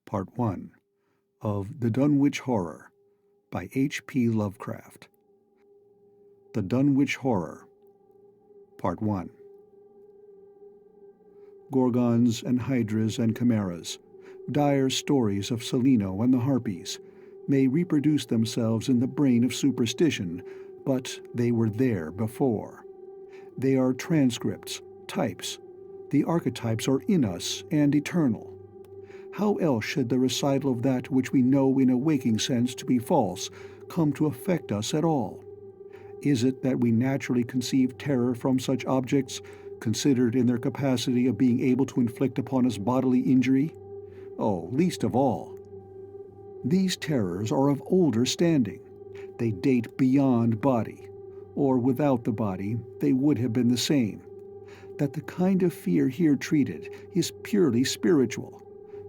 Part 1 of The Dunwich Horror by H.P. Lovecraft. The Dunwich Horror, Part 1. Gorgons and hydras and chimeras, dire stories of Celino and the Harpies, may reproduce themselves in the brain of superstition, but they were there before. They are transcripts, types. The archetypes are in us and eternal. How else should the recital of that which we know in a waking sense to be false come to affect us at all? Is it that we naturally conceive terror from such objects, considered in their capacity of being able to inflict upon us bodily injury? Oh, least of all. These terrors are of older standing. They date beyond body, or without the body they would have been the same. That the kind of fear here treated is purely spiritual,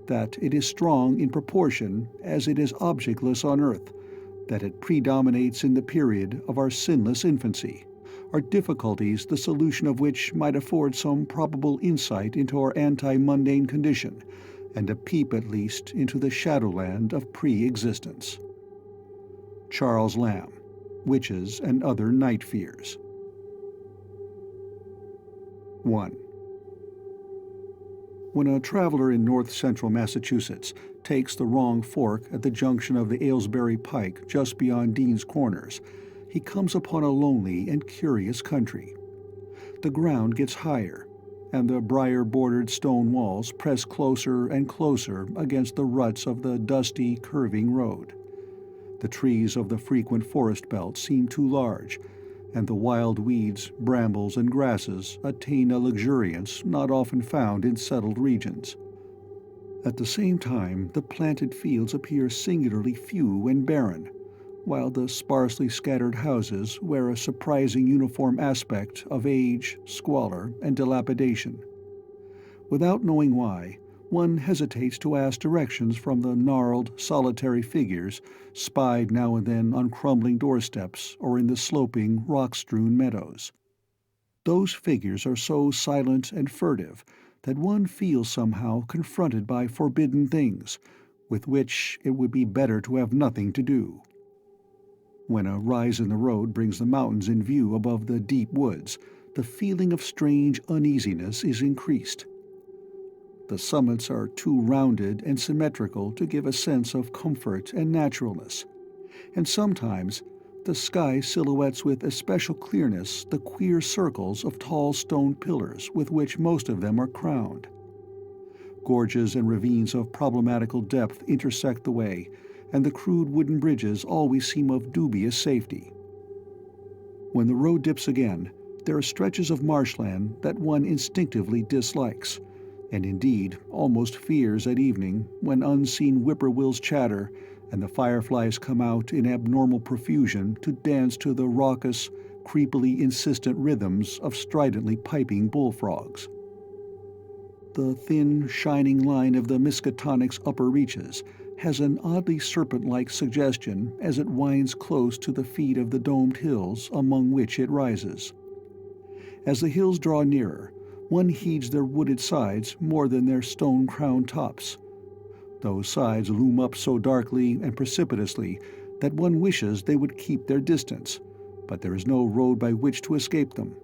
that it is strong in proportion as it is objectless on earth, that it predominates in the period of our sinless infancy, are difficulties the solution of which might afford some probable insight into our anti-mundane condition, and a peep at least into the shadowland of pre-existence. Charles Lamb, Witches and Other Night Fears. 1. When a traveler in north-central Massachusetts takes the wrong fork at the junction of the Aylesbury Pike just beyond Dean's Corners, he comes upon a lonely and curious country. The ground gets higher, and the briar-bordered stone walls press closer and closer against the ruts of the dusty, curving road. The trees of the frequent forest belt seem too large, and the wild weeds, brambles, and grasses attain a luxuriance not often found in settled regions. At the same time, the planted fields appear singularly few and barren, while the sparsely scattered houses wear a surprising uniform aspect of age, squalor, and dilapidation. Without knowing why, one hesitates to ask directions from the gnarled, solitary figures spied now and then on crumbling doorsteps or in the sloping, rock-strewn meadows. Those figures are so silent and furtive that one feels somehow confronted by forbidden things, with which it would be better to have nothing to do. When a rise in the road brings the mountains in view above the deep woods, the feeling of strange uneasiness is increased. The summits are too rounded and symmetrical to give a sense of comfort and naturalness, and sometimes the sky silhouettes with especial clearness the queer circles of tall stone pillars with which most of them are crowned. Gorges and ravines of problematical depth intersect the way, and the crude wooden bridges always seem of dubious safety. When the road dips again, there are stretches of marshland that one instinctively dislikes, and indeed almost fears at evening, when unseen whippoorwills chatter and the fireflies come out in abnormal profusion to dance to the raucous, creepily insistent rhythms of stridently piping bullfrogs. The thin, shining line of the Miskatonic's upper reaches has an oddly serpent-like suggestion as it winds close to the feet of the domed hills among which it rises. As the hills draw nearer, one heeds their wooded sides more than their stone-crowned tops. Those sides loom up so darkly and precipitously that one wishes they would keep their distance, but there is no road by which to escape them.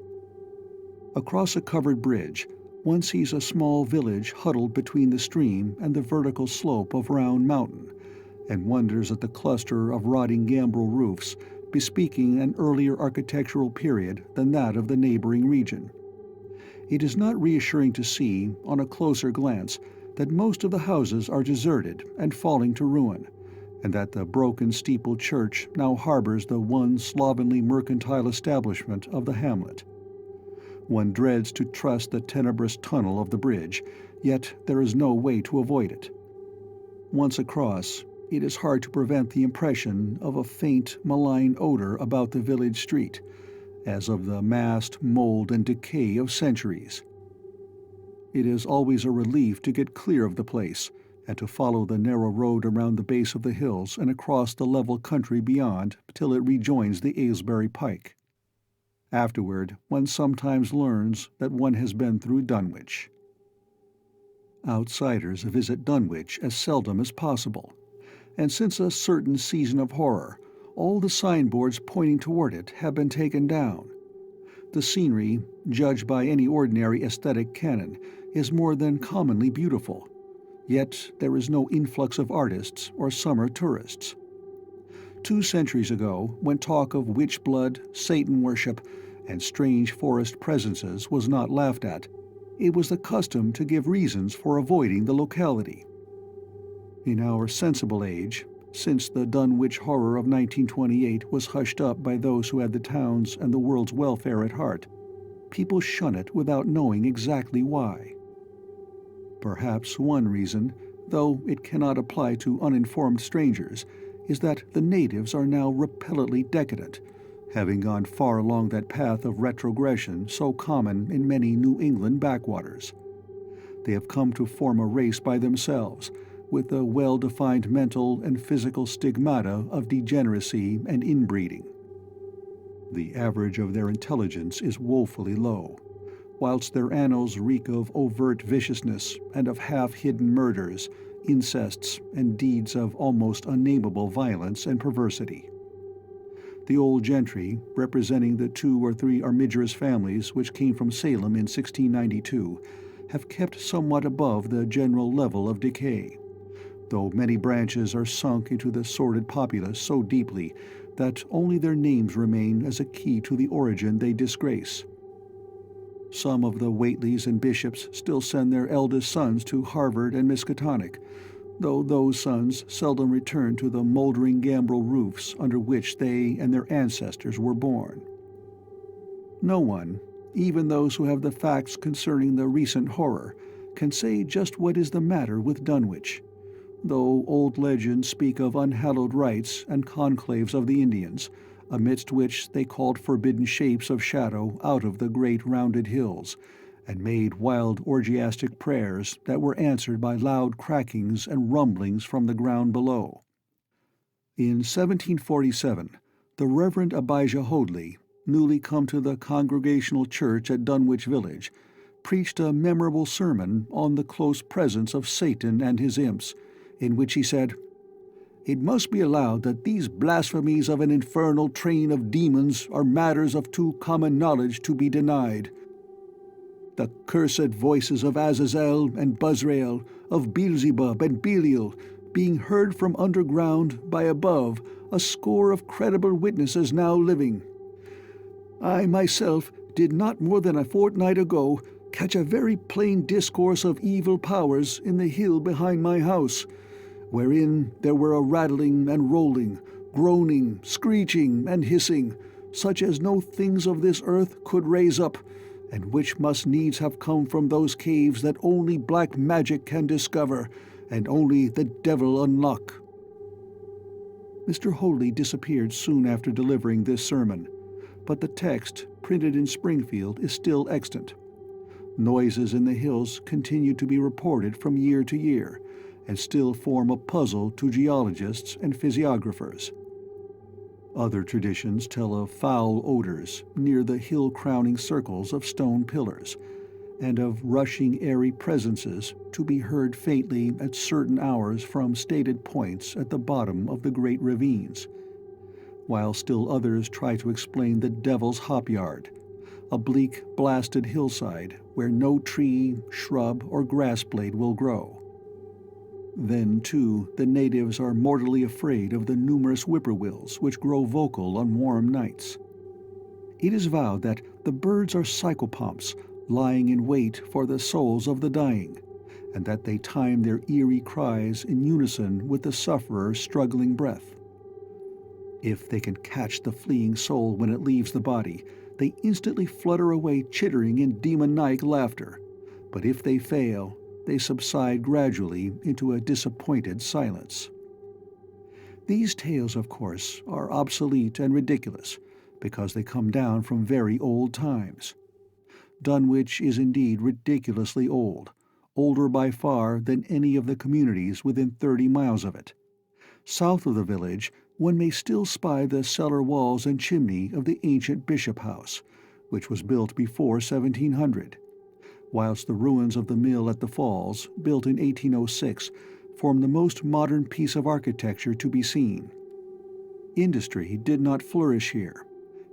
Across a covered bridge, one sees a small village huddled between the stream and the vertical slope of Round Mountain, and wonders at the cluster of rotting gambrel roofs bespeaking an earlier architectural period than that of the neighboring region. It is not reassuring to see, on a closer glance, that most of the houses are deserted and falling to ruin, and that the broken steepled church now harbors the one slovenly mercantile establishment of the hamlet. One dreads to trust the tenebrous tunnel of the bridge, yet there is no way to avoid it. Once across, it is hard to prevent the impression of a faint, malign odor about the village street, as of the massed mold and decay of centuries. It is always a relief to get clear of the place, and to follow the narrow road around the base of the hills and across the level country beyond till it rejoins the Aylesbury Pike. Afterward, one sometimes learns that one has been through Dunwich. Outsiders visit Dunwich as seldom as possible, and since a certain season of horror, all the signboards pointing toward it have been taken down. The scenery, judged by any ordinary aesthetic canon, is more than commonly beautiful, yet there is no influx of artists or summer tourists. 2 centuries ago, when talk of witch blood, Satan worship, and strange forest presences was not laughed at, it was the custom to give reasons for avoiding the locality. In our sensible age, since the Dunwich Horror of 1928 was hushed up by those who had the town's and the world's welfare at heart, people shun it without knowing exactly why. Perhaps one reason, though it cannot apply to uninformed strangers, is that the natives are now repellently decadent, having gone far along that path of retrogression so common in many New England backwaters. They have come to form a race by themselves, with the well-defined mental and physical stigmata of degeneracy and inbreeding. The average of their intelligence is woefully low, whilst their annals reek of overt viciousness and of half-hidden murders, incests, and deeds of almost unnameable violence and perversity. The old gentry, representing the 2 or 3 armigerous families which came from Salem in 1692, have kept somewhat above the general level of decay, though many branches are sunk into the sordid populace so deeply that only their names remain as a key to the origin they disgrace. Some of the Whateleys and Bishops still send their eldest sons to Harvard and Miskatonic, though those sons seldom return to the moldering gambrel roofs under which they and their ancestors were born. No one, even those who have the facts concerning the recent horror, can say just what is the matter with Dunwich, though old legends speak of unhallowed rites and conclaves of the Indians, amidst which they called forbidden shapes of shadow out of the great rounded hills, and made wild orgiastic prayers that were answered by loud crackings and rumblings from the ground below. In 1747, the Reverend Abijah Hoadley, newly come to the Congregational Church at Dunwich Village, preached a memorable sermon on the close presence of Satan and his imps, in which he said, "It must be allowed that these blasphemies of an infernal train of demons are matters of too common knowledge to be denied. The cursed voices of Azazel and Buzrael, of Beelzebub and Belial, being heard from underground by above a score of credible witnesses now living. I myself did not more than a fortnight ago catch a very plain discourse of evil powers in the hill behind my house, wherein there were a rattling and rolling, groaning, screeching, and hissing, such as no things of this earth could raise up, and which must needs have come from those caves that only black magic can discover, and only the devil unlock." Mr. Hoadley disappeared soon after delivering this sermon, but the text, printed in Springfield, is still extant. Noises in the hills continue to be reported from year to year, and still form a puzzle to geologists and physiographers. Other traditions tell of foul odors near the hill-crowning circles of stone pillars, and of rushing airy presences to be heard faintly at certain hours from stated points at the bottom of the great ravines, while still others try to explain the Devil's Hop Yard, a bleak, blasted hillside where no tree, shrub, or grass blade will grow. Then, too, the natives are mortally afraid of the numerous whippoorwills which grow vocal on warm nights. It is vowed that the birds are psychopomps lying in wait for the souls of the dying, and that they time their eerie cries in unison with the sufferer's struggling breath. If they can catch the fleeing soul when it leaves the body, they instantly flutter away chittering in demoniac laughter, but if they fail, they subside gradually into a disappointed silence. These tales, of course, are obsolete and ridiculous, because they come down from very old times. Dunwich is indeed ridiculously old, older by far than any of the communities within 30 miles of it. South of the village, one may still spy the cellar walls and chimney of the ancient Bishop House, which was built before 1700, whilst the ruins of the mill at the falls, built in 1806, form the most modern piece of architecture to be seen. Industry did not flourish here,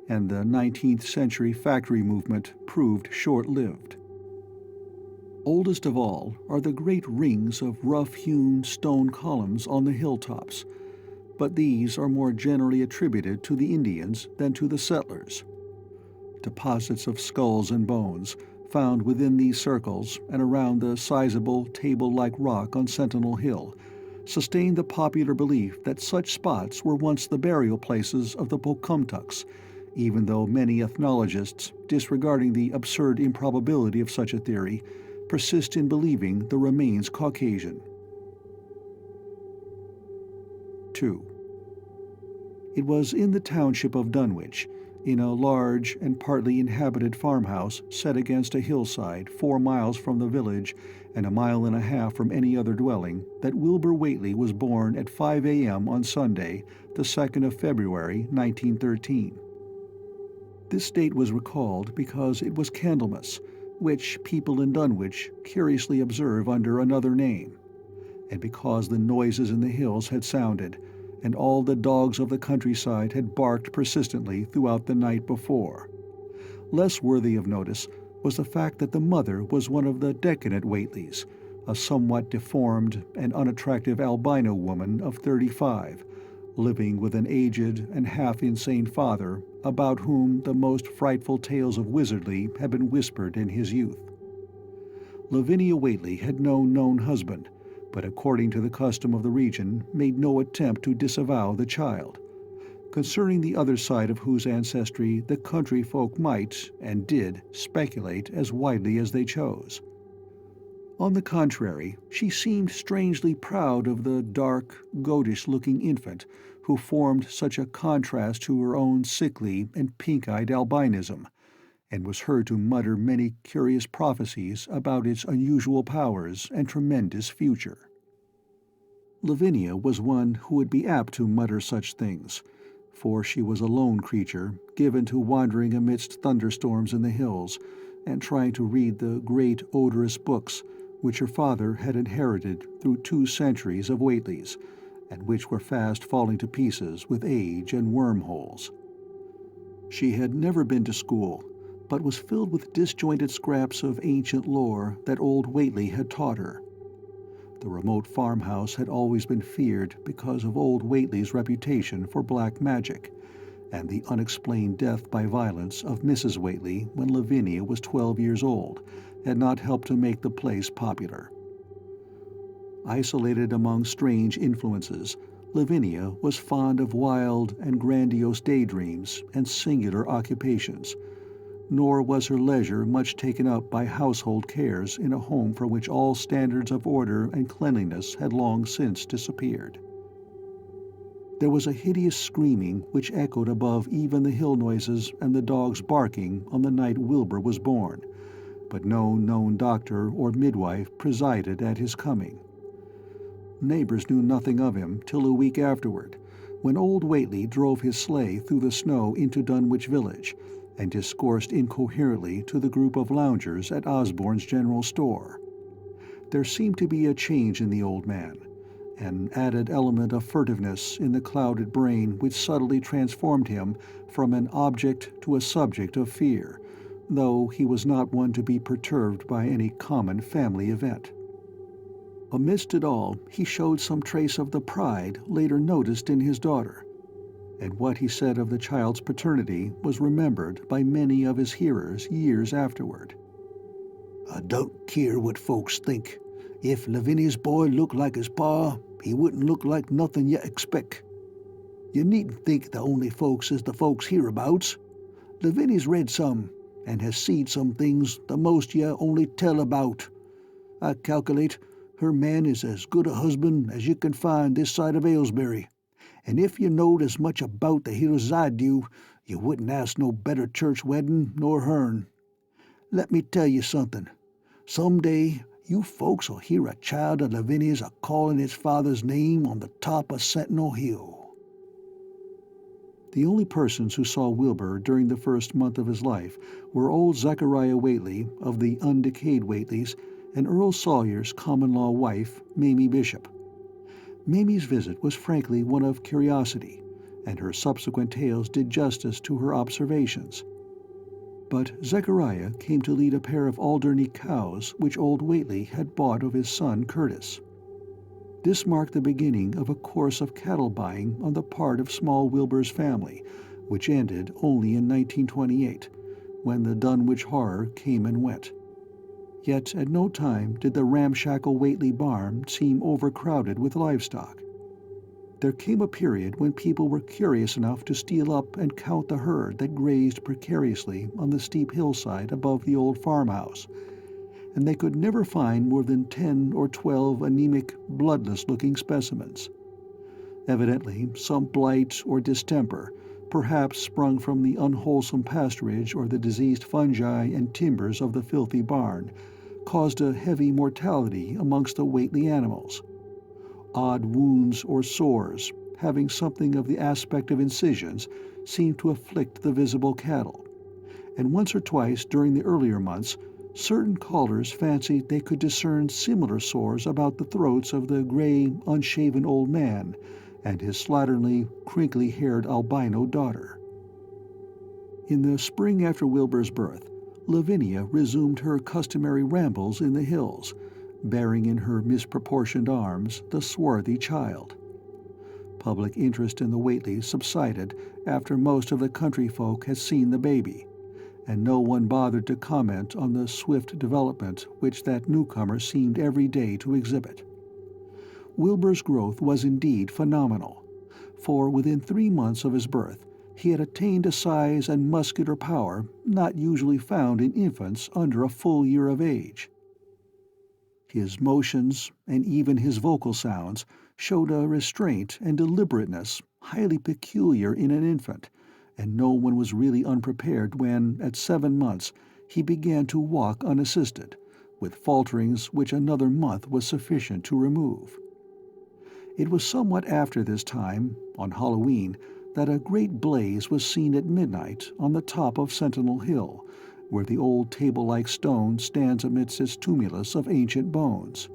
and the 19th century factory movement proved short-lived. Oldest of all are the great rings of rough-hewn stone columns on the hilltops, but these are more generally attributed to the Indians than to the settlers. Deposits of skulls and bones, found within these circles and around the sizable table-like rock on Sentinel Hill, sustain the popular belief that such spots were once the burial places of the Pocumtucks, even though many ethnologists, disregarding the absurd improbability of such a theory, persist in believing the remains Caucasian. 2. It was in the township of Dunwich, in a large and partly inhabited farmhouse set against a hillside 4 miles from the village and 1.5 miles from any other dwelling, that Wilbur Whateley was born at 5 a.m. on Sunday, the 2nd of February, 1913. This date was recalled because it was Candlemas, which people in Dunwich curiously observe under another name, and because the noises in the hills had sounded, and all the dogs of the countryside had barked persistently throughout the night before. Less worthy of notice was the fact that the mother was one of the decadent Whateleys, a somewhat deformed and unattractive albino woman of 35, living with an aged and half-insane father about whom the most frightful tales of wizardry had been whispered in his youth. Lavinia Whateley had no known husband, but according to the custom of the region made no attempt to disavow the child, concerning the other side of whose ancestry the country folk might, and did, speculate as widely as they chose. On the contrary, she seemed strangely proud of the dark, goatish-looking infant who formed such a contrast to her own sickly and pink-eyed albinism, and was heard to mutter many curious prophecies about its unusual powers and tremendous future. Lavinia was one who would be apt to mutter such things, for she was a lone creature, given to wandering amidst thunderstorms in the hills, and trying to read the great odorous books which her father had inherited through 2 centuries of Whateleys, and which were fast falling to pieces with age and wormholes. She had never been to school, but was filled with disjointed scraps of ancient lore that old Whateley had taught her. The remote farmhouse had always been feared because of old Whateley's reputation for black magic, and the unexplained death by violence of Mrs. Whateley when Lavinia was 12 years old had not helped to make the place popular. Isolated among strange influences, Lavinia was fond of wild and grandiose daydreams and singular occupations, nor was her leisure much taken up by household cares in a home from which all standards of order and cleanliness had long since disappeared. There was a hideous screaming which echoed above even the hill noises and the dogs barking on the night Wilbur was born, but no known doctor or midwife presided at his coming. Neighbors knew nothing of him till a week afterward, when old Whateley drove his sleigh through the snow into Dunwich village and discoursed incoherently to the group of loungers at Osborne's general store. There seemed to be a change in the old man, an added element of furtiveness in the clouded brain which subtly transformed him from an object to a subject of fear, though he was not one to be perturbed by any common family event. Amidst it all, he showed some trace of the pride later noticed in his daughter, and what he said of the child's paternity was remembered by many of his hearers years afterward. "I don't care what folks think. If Lavinia's boy looked like his pa, he wouldn't look like nothing you expect. You needn't think the only folks is the folks hereabouts. Lavinia's read some, and has seed some things the most you only tell about. I calculate her man is as good a husband as you can find this side of Aylesbury, and if you knowed as much about the hills as I do, you wouldn't ask no better church wedding nor hern. Let me tell you something. Some day you folks'll hear a child of Lavinia's a-calling its father's name on the top of Sentinel Hill." The only persons who saw Wilbur during the first month of his life were old Zechariah Whateley of the undecayed Whateleys and Earl Sawyer's common-law wife, Mamie Bishop. Mamie's visit was frankly one of curiosity, and her subsequent tales did justice to her observations. But Zechariah came to lead a pair of Alderney cows which old Whateley had bought of his son Curtis. This marked the beginning of a course of cattle buying on the part of small Wilbur's family, which ended only in 1928, when the Dunwich Horror came and went. Yet at no time did the ramshackle Whateley barn seem overcrowded with livestock. There came a period when people were curious enough to steal up and count the herd that grazed precariously on the steep hillside above the old farmhouse, and they could never find more than 10 or 12 anemic, bloodless-looking specimens. Evidently, some blight or distemper, perhaps sprung from the unwholesome pasturage or the diseased fungi and timbers of the filthy barn, caused a heavy mortality amongst the Whateley animals. Odd wounds or sores, having something of the aspect of incisions, seemed to afflict the visible cattle, and once or twice during the earlier months certain callers fancied they could discern similar sores about the throats of the gray, unshaven old man and his slatternly, crinkly-haired albino daughter. In the spring after Wilbur's birth, Lavinia resumed her customary rambles in the hills, bearing in her misproportioned arms the swarthy child. Public interest in the Whateleys subsided after most of the country folk had seen the baby, and no one bothered to comment on the swift development which that newcomer seemed every day to exhibit. Wilbur's growth was indeed phenomenal, for within 3 months of his birth he had attained a size and muscular power not usually found in infants under a full year of age. His motions, and even his vocal sounds, showed a restraint and deliberateness highly peculiar in an infant, and no one was really unprepared when, at 7 months, he began to walk unassisted, with falterings which another month was sufficient to remove. It was somewhat after this time, on Halloween, that a great blaze was seen at midnight on the top of Sentinel Hill, where the old table-like stone stands amidst its tumulus of ancient bones.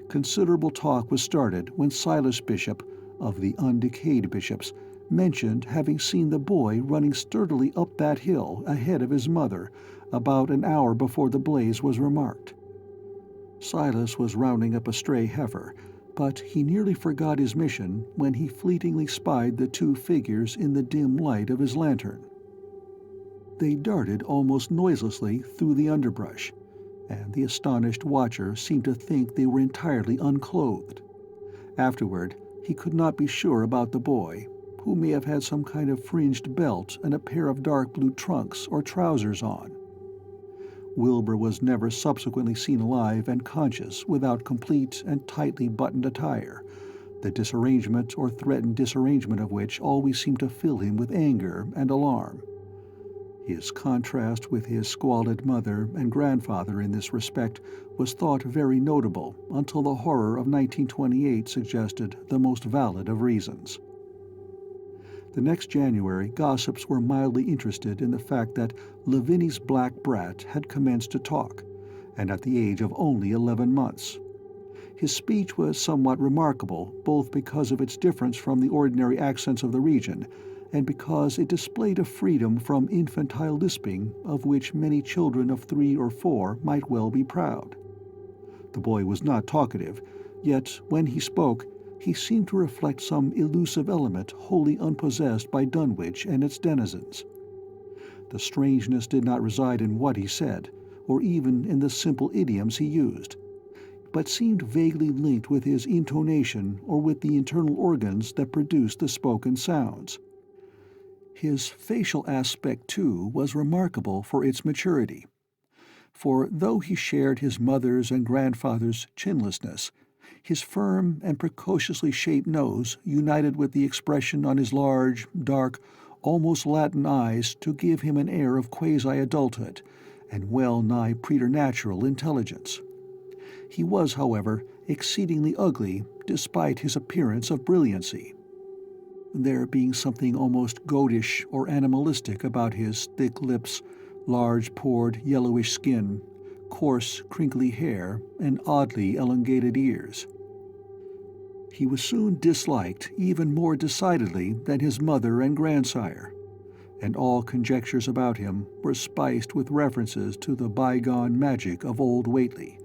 Considerable talk was started when Silas Bishop, of the undecayed bishops, mentioned having seen the boy running sturdily up that hill ahead of his mother about an hour before the blaze was remarked. Silas was rounding up a stray heifer, but he nearly forgot his mission when he fleetingly spied the 2 figures in the dim light of his lantern. They darted almost noiselessly through the underbrush, and the astonished watcher seemed to think they were entirely unclothed. Afterward, he could not be sure about the boy, who may have had some kind of fringed belt and a pair of dark blue trunks or trousers on. Wilbur was never subsequently seen alive and conscious without complete and tightly buttoned attire, the disarrangement or threatened disarrangement of which always seemed to fill him with anger and alarm. His contrast with his squalid mother and grandfather in this respect was thought very notable until the horror of 1928 suggested the most valid of reasons. The next January, gossips were mildly interested in the fact that Lavinia's black brat had commenced to talk, and at the age of only 11 months. His speech was somewhat remarkable, both because of its difference from the ordinary accents of the region, and because it displayed a freedom from infantile lisping of which many children of 3 or 4 might well be proud. The boy was not talkative, yet when he spoke, he seemed to reflect some elusive element wholly unpossessed by Dunwich and its denizens. The strangeness did not reside in what he said, or even in the simple idioms he used, but seemed vaguely linked with his intonation or with the internal organs that produced the spoken sounds. His facial aspect, too, was remarkable for its maturity, for though he shared his mother's and grandfather's chinlessness, his firm and precociously shaped nose united with the expression on his large, dark, almost Latin eyes to give him an air of quasi-adulthood and well-nigh preternatural intelligence. He was, however, exceedingly ugly despite his appearance of brilliancy. there being something almost goatish or animalistic about his thick lips, large pored yellowish skin, coarse crinkly hair, and oddly elongated ears. He was soon disliked even more decidedly than his mother and grandsire, and all conjectures about him were spiced with references to the bygone magic of old Whateley,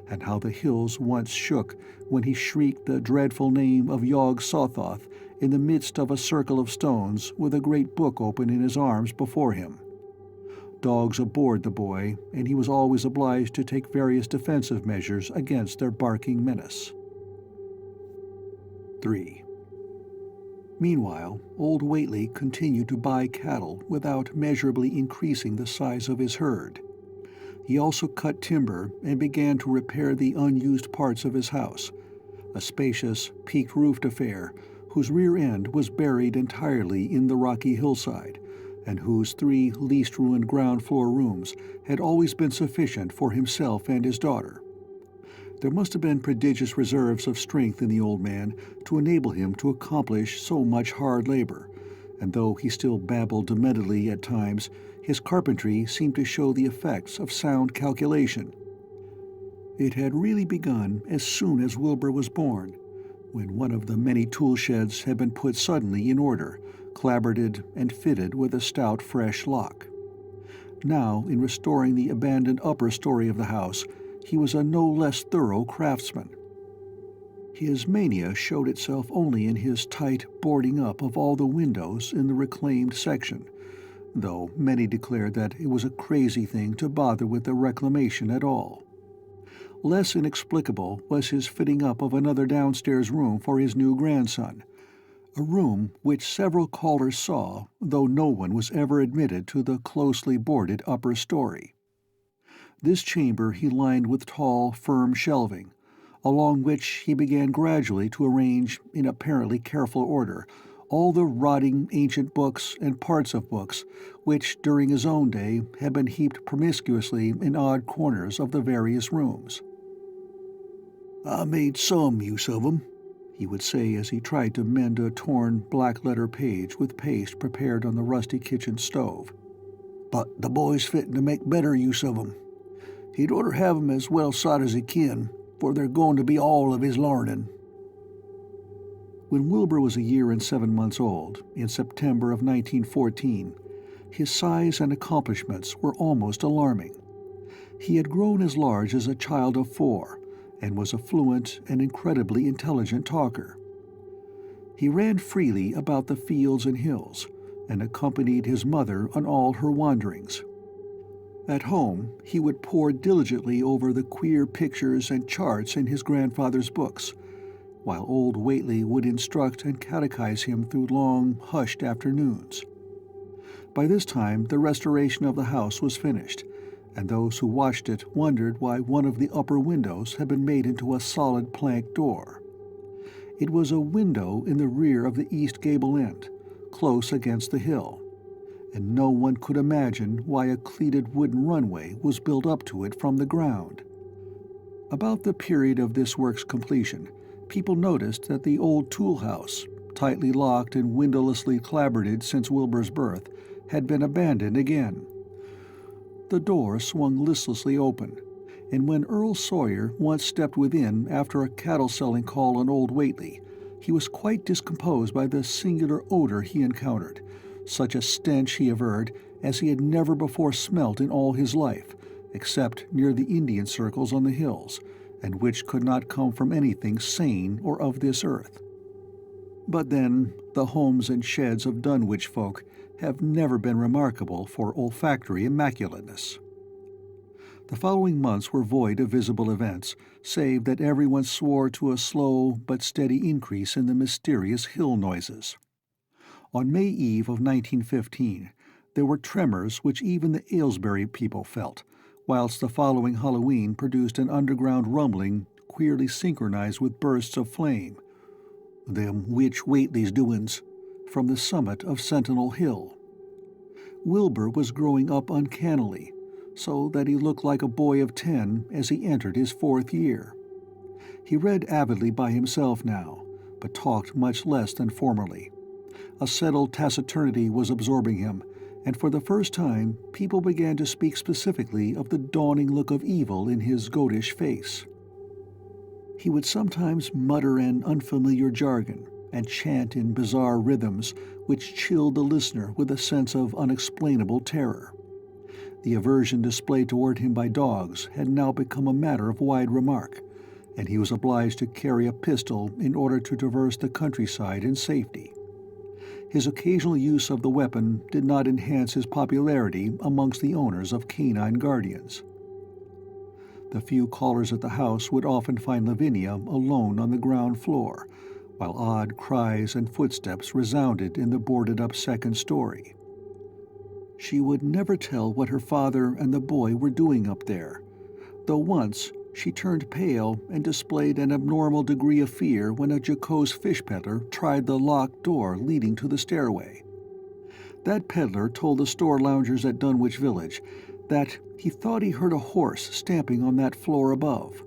and how the hills once shook when he shrieked the dreadful name of Yog Sothoth in the midst of a circle of stones with a great book open in his arms before him. Dogs abhorred the boy, and he was always obliged to take various defensive measures against their barking menace. 3. Meanwhile, old Whateley continued to buy cattle without measurably increasing the size of his herd. He also cut timber and began to repair the unused parts of his house, a spacious, peaked-roofed affair whose rear end was buried entirely in the rocky hillside, and whose 3 least-ruined ground-floor rooms had always been sufficient for himself and his daughter. There must have been prodigious reserves of strength in the old man to enable him to accomplish so much hard labor, and though he still babbled dementedly at times, his carpentry seemed to show the effects of sound calculation. It had really begun as soon as Wilbur was born, when one of the many tool sheds had been put suddenly in order, clapboarded and fitted with a stout fresh lock. Now, in restoring the abandoned upper story of the house, he was a no less thorough craftsman. His mania showed itself only in his tight boarding up of all the windows in the reclaimed section, though many declared that it was a crazy thing to bother with the reclamation at all. Less inexplicable was his fitting up of another downstairs room for his new grandson, a room which several callers saw, though no one was ever admitted to the closely boarded upper story. This chamber he lined with tall, firm shelving, along which he began gradually to arrange, in apparently careful order, all the rotting ancient books and parts of books which, during his own day, had been heaped promiscuously in odd corners of the various rooms. "I made some use of 'em," he would say as he tried to mend a torn black-letter page with paste prepared on the rusty kitchen stove. "But the boy's fitting to make better use of 'em. He'd orter have 'em as well sot as he kin, for they're going to be all of his larnin'." When Wilbur was a year and 7 months old, in September of 1914, his size and accomplishments were almost alarming. He had grown as large as a child of 4, and was a fluent and incredibly intelligent talker. He ran freely about the fields and hills, and accompanied his mother on all her wanderings. At home, he would pore diligently over the queer pictures and charts in his grandfather's books, while old Whateley would instruct and catechize him through long, hushed afternoons. By this time the restoration of the house was finished, and those who watched it wondered why one of the upper windows had been made into a solid plank door. It was a window in the rear of the east gable end, close against the hill, and no one could imagine why a cleated wooden runway was built up to it from the ground. About the period of this work's completion, people noticed that the old tool house, tightly locked and windowlessly clapboarded since Wilbur's birth, had been abandoned again. The door swung listlessly open, and when Earl Sawyer once stepped within after a cattle-selling call on old Whateley, he was quite discomposed by the singular odor he encountered, such a stench, he averred, as he had never before smelt in all his life, except near the Indian circles on the hills, and which could not come from anything sane or of this earth. But then, the homes and sheds of Dunwich folk have never been remarkable for olfactory immaculateness. The following months were void of visible events, save that everyone swore to a slow but steady increase in the mysterious hill noises. On May Eve of 1915, there were tremors which even the Aylesbury people felt, whilst the following Halloween produced an underground rumbling queerly synchronized with bursts of flame. "Them witch Whateley's doin's," from the summit of Sentinel Hill. Wilbur was growing up uncannily, so that he looked like a boy of 10 as he entered his 4th year. He read avidly by himself now, but talked much less than formerly. A settled taciturnity was absorbing him, and for the first time people began to speak specifically of the dawning look of evil in his goatish face. He would sometimes mutter an unfamiliar jargon and chant in bizarre rhythms which chilled the listener with a sense of unexplainable terror. The aversion displayed toward him by dogs had now become a matter of wide remark, and he was obliged to carry a pistol in order to traverse the countryside in safety. His occasional use of the weapon did not enhance his popularity amongst the owners of canine guardians. The few callers at the house would often find Lavinia alone on the ground floor, while odd cries and footsteps resounded in the boarded-up second story. She would never tell what her father and the boy were doing up there, though once she turned pale and displayed an abnormal degree of fear when a jocose fish peddler tried the locked door leading to the stairway. That peddler told the store loungers at Dunwich Village that he thought he heard a horse stamping on that floor above.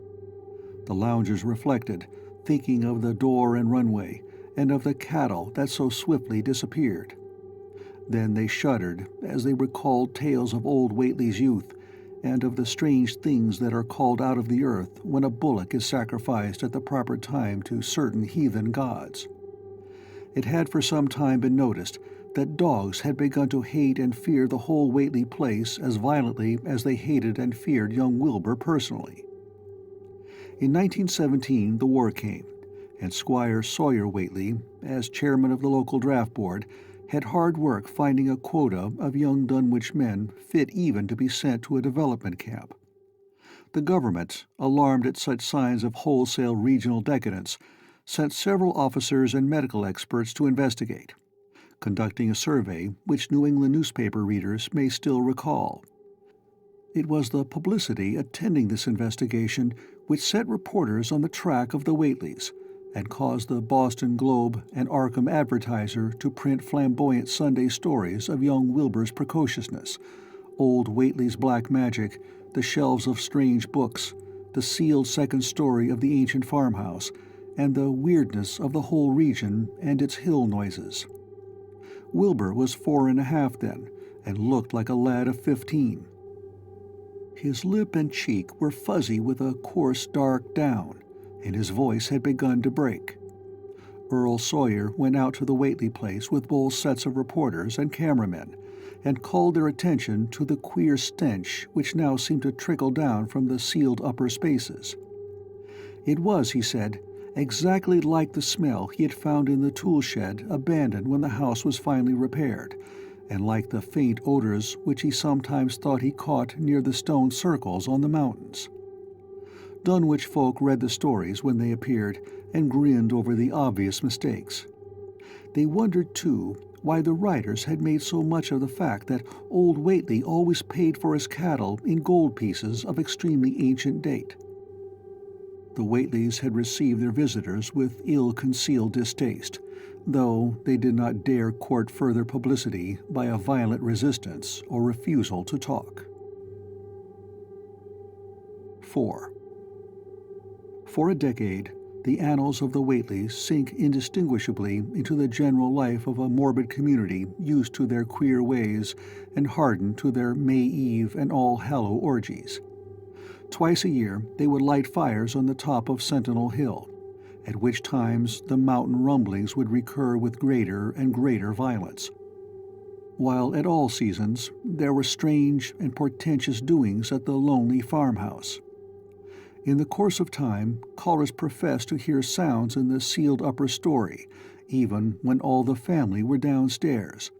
The loungers reflected, thinking of the door and runway, and of the cattle that so swiftly disappeared. Then they shuddered as they recalled tales of old Whateley's youth, and of the strange things that are called out of the earth when a bullock is sacrificed at the proper time to certain heathen gods. It had for some time been noticed that dogs had begun to hate and fear the whole Whateley place as violently as they hated and feared young Wilbur personally. In 1917 the war came, and Squire Sawyer Whateley, as chairman of the local draft board, had hard work finding a quota of young Dunwich men fit even to be sent to a development camp. The government, alarmed at such signs of wholesale regional decadence, sent several officers and medical experts to investigate, conducting a survey which New England newspaper readers may still recall. It was the publicity attending this investigation which set reporters on the track of the Whateleys, and caused the Boston Globe and Arkham Advertiser to print flamboyant Sunday stories of young Wilbur's precociousness, old Whateley's black magic, the shelves of strange books, the sealed second story of the ancient farmhouse, and the weirdness of the whole region and its hill noises. Wilbur was 4.5 then, and looked like a lad of 15. His lip and cheek were fuzzy with a coarse dark down, and his voice had begun to break. Earl Sawyer went out to the Whateley place with both sets of reporters and cameramen, and called their attention to the queer stench which now seemed to trickle down from the sealed upper spaces. It was, he said, exactly like the smell he had found in the tool shed abandoned when the house was finally repaired, and like the faint odors which he sometimes thought he caught near the stone circles on the mountains. Dunwich folk read the stories when they appeared and grinned over the obvious mistakes. They wondered, too, why the writers had made so much of the fact that old Whateley always paid for his cattle in gold pieces of extremely ancient date. The Whateleys had received their visitors with ill-concealed distaste, though they did not dare court further publicity by a violent resistance or refusal to talk. 4. For a decade, the annals of the Whateleys sink indistinguishably into the general life of a morbid community used to their queer ways and hardened to their May Eve and All-Hallow orgies. Twice a year they would light fires on the top of Sentinel Hill, at which times the mountain rumblings would recur with greater and greater violence, while at all seasons there were strange and portentous doings at the lonely farmhouse. In the course of time, callers professed to hear sounds in the sealed upper story, even when all the family were downstairs,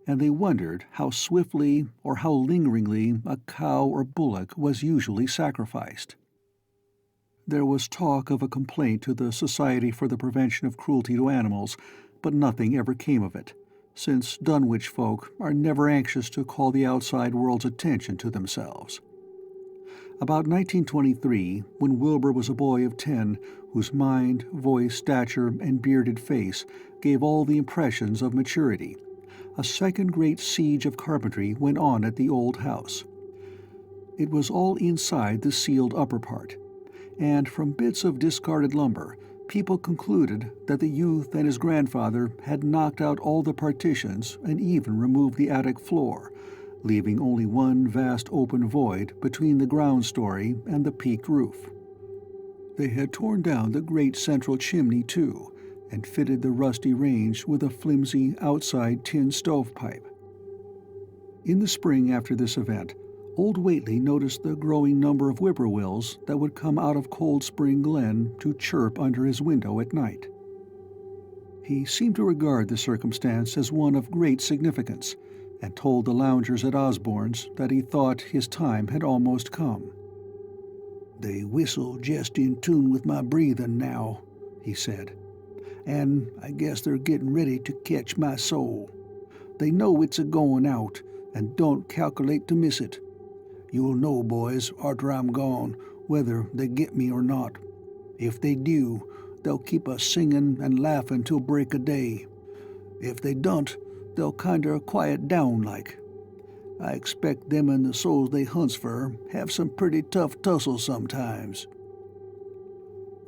and they wondered how swiftly or how lingeringly a cow or bullock was usually sacrificed. There was talk of a complaint to the Society for the Prevention of Cruelty to Animals, but nothing ever came of it, since Dunwich folk are never anxious to call the outside world's attention to themselves. About 1923, when Wilbur was a boy of 10, whose mind, voice, stature, and bearded face gave all the impressions of maturity, a second great siege of carpentry went on at the old house. It was all inside the sealed upper part, and from bits of discarded lumber, People concluded that the youth and his grandfather had knocked out all the partitions and even removed the attic floor, leaving only one vast open void between the ground story and the peaked roof. They had torn down the great central chimney, too, and fitted the rusty range with a flimsy outside tin stovepipe. In the spring after this event, old Whateley noticed the growing number of whippoorwills that would come out of Cold Spring Glen to chirp under his window at night. He seemed to regard the circumstance as one of great significance, and told the loungers at Osborne's that he thought his time had almost come. "They whistle just in tune with my breathing now," he said, "and I guess they're getting ready to catch my soul. They know it's a-going out, and don't calculate to miss it. You'll know, boys, arter I'm gone, whether they get me or not. If they do, they'll keep us singing and laughing till break o' day. If they don't, they'll kinder quiet down like. I expect them and the souls they hunts fer have some pretty tough tussles sometimes."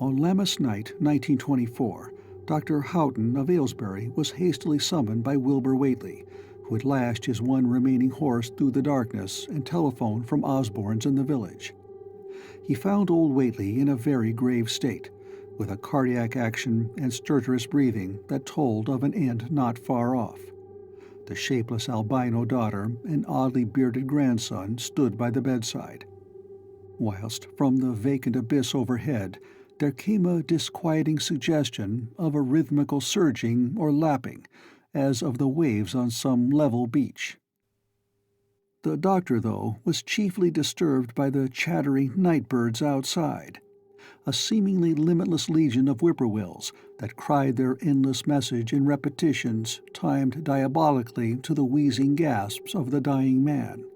On Lammas night, 1924, Dr. Houghton of Aylesbury was hastily summoned by Wilbur Whateley, who had lashed his one remaining horse through the darkness and telephoned from Osborne's in the village. He found old Whateley in a very grave state, with a cardiac action and stertorous breathing that told of an end not far off. The shapeless albino daughter and oddly bearded grandson stood by the bedside, whilst from the vacant abyss overhead there came a disquieting suggestion of a rhythmical surging or lapping, as of the waves on some level beach. The doctor, though, was chiefly disturbed by the chattering night-birds outside, a seemingly limitless legion of whippoorwills that cried their endless message in repetitions timed diabolically to the wheezing gasps of the dying man.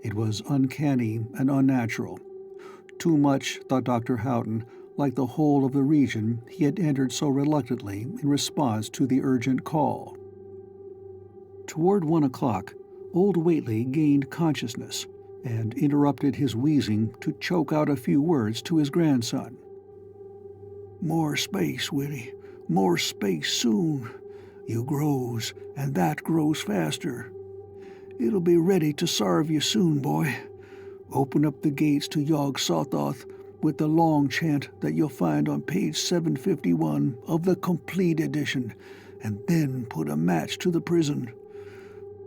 It was uncanny and unnatural. Too much, thought Dr. Houghton, like the whole of the region he had entered so reluctantly in response to the urgent call. Toward 1 o'clock, old Whateley gained consciousness and interrupted his wheezing to choke out a few words to his grandson. "More space, Willie, more space soon. You grows, and that grows faster. It'll be ready to sarve you soon, boy. Open up the gates to Yog Sothoth with the long chant that you'll find on page 751 of the complete edition, and then put a match to the prison.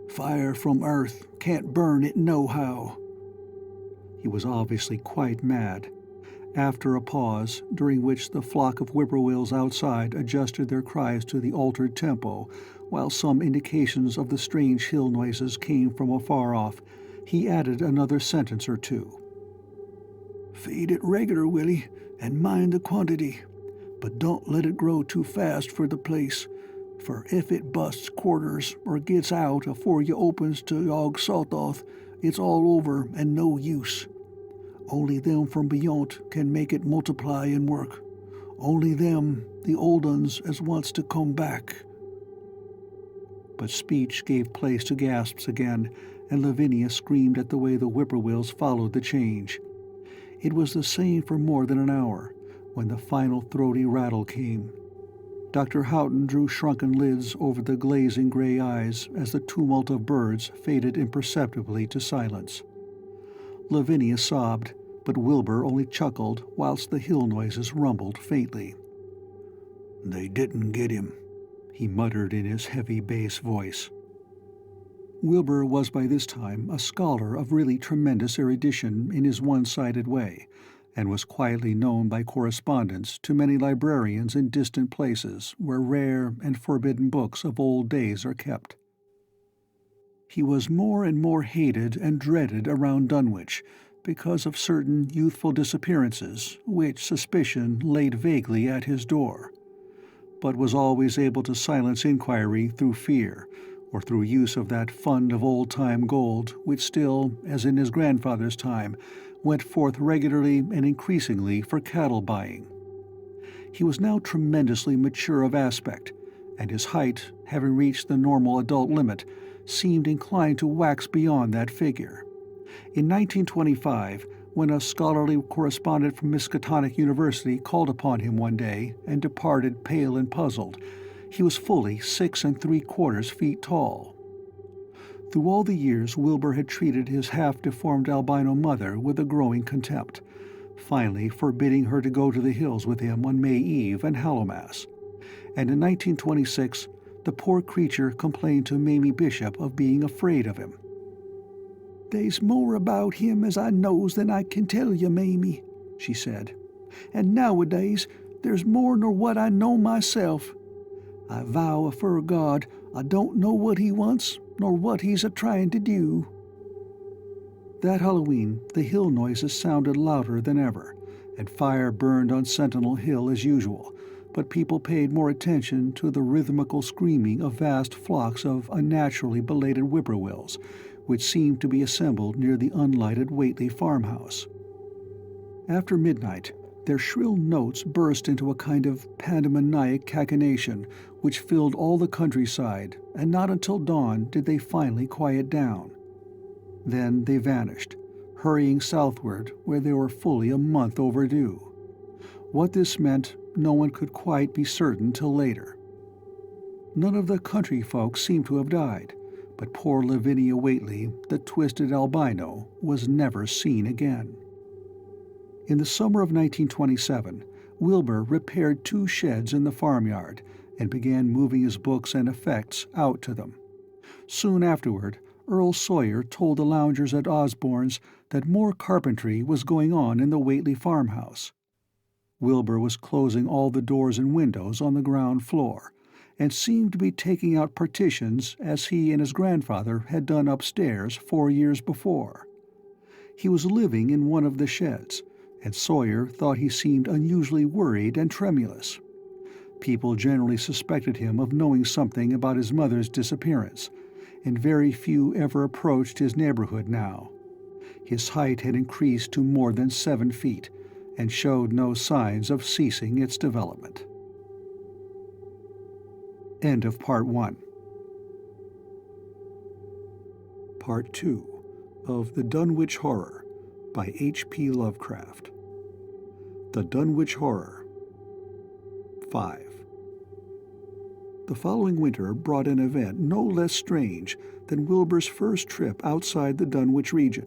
Fire from earth can't burn it nohow." He was obviously quite mad. After a pause, during which the flock of whippoorwills outside adjusted their cries to the altered tempo, while some indications of the strange hill noises came from afar off, he added another sentence or two. "Feed it regular, Willie, and mind the quantity. But don't let it grow too fast for the place, for if it busts quarters or gets out afore you opens to Yog Sothoth, it's all over and no use. Only them from beyond can make it multiply and work. Only them, the old uns as wants to come back." But speech gave place to gasps again, and Lavinia screamed at the way the whippoorwills followed the change. It was the same for more than an hour, when the final throaty rattle came. Dr. Houghton drew shrunken lids over the glazing gray eyes as the tumult of birds faded imperceptibly to silence. Lavinia sobbed, but Wilbur only chuckled whilst the hill noises rumbled faintly. "They didn't get him," he muttered in his heavy bass voice. Wilbur was by this time a scholar of really tremendous erudition in his one-sided way, and was quietly known by correspondence to many librarians in distant places where rare and forbidden books of old days are kept. He was more and more hated and dreaded around Dunwich because of certain youthful disappearances which suspicion laid vaguely at his door, but was always able to silence inquiry through fear, or through use of that fund of old-time gold which still, as in his grandfather's time, went forth regularly and increasingly for cattle buying. He was now tremendously mature of aspect, and his height, having reached the normal adult limit, seemed inclined to wax beyond that figure. In 1925, when a scholarly correspondent from Miskatonic University called upon him one day and departed pale and puzzled, he was fully 6 3/4 feet tall. Through all the years, Wilbur had treated his half-deformed albino mother with a growing contempt, finally forbidding her to go to the hills with him on May Eve and Hallowmass. And in 1926, the poor creature complained to Mamie Bishop of being afraid of him. "They's more about him as I knows than I can tell you, Mamie," she said. "And nowadays there's more nor what I know myself. I vow afore God I don't know what he wants nor what he's a-trying to do." That Halloween, the hill noises sounded louder than ever, and fire burned on Sentinel Hill as usual, but people paid more attention to the rhythmical screaming of vast flocks of unnaturally belated whippoorwills, which seemed to be assembled near the unlighted Whateley farmhouse. After midnight, their shrill notes burst into a kind of pandemoniac cachinnation which filled all the countryside, and not until dawn did they finally quiet down. Then they vanished, hurrying southward where they were fully a month overdue. What this meant, no one could quite be certain till later. None of the country folk seemed to have died, but poor Lavinia Whateley, the twisted albino, was never seen again. In the summer of 1927, Wilbur repaired 2 sheds in the farmyard and began moving his books and effects out to them. Soon afterward, Earl Sawyer told the loungers at Osborne's that more carpentry was going on in the Whateley farmhouse. Wilbur was closing all the doors and windows on the ground floor, and seemed to be taking out partitions as he and his grandfather had done upstairs 4 years before. He was living in one of the sheds, and Sawyer thought he seemed unusually worried and tremulous. People generally suspected him of knowing something about his mother's disappearance, and very few ever approached his neighborhood now. His height had increased to more than 7 feet, and showed no signs of ceasing its development. End of Part 1. Part 2 of The Dunwich Horror by H.P. Lovecraft. The Dunwich Horror. 5. The following winter brought an event no less strange than Wilbur's first trip outside the Dunwich region.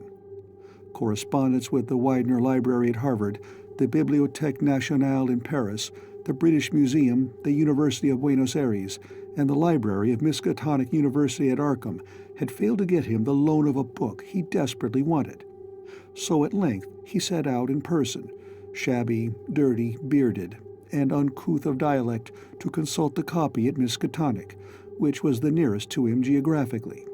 Correspondence with the Widener Library at Harvard, the Bibliothèque Nationale in Paris, the British Museum, the University of Buenos Aires, and the Library of Miskatonic University at Arkham had failed to get him the loan of a book he desperately wanted. So at length he set out in person, shabby, dirty, bearded, and uncouth of dialect, to consult the copy at Miskatonic, which was the nearest to him geographically.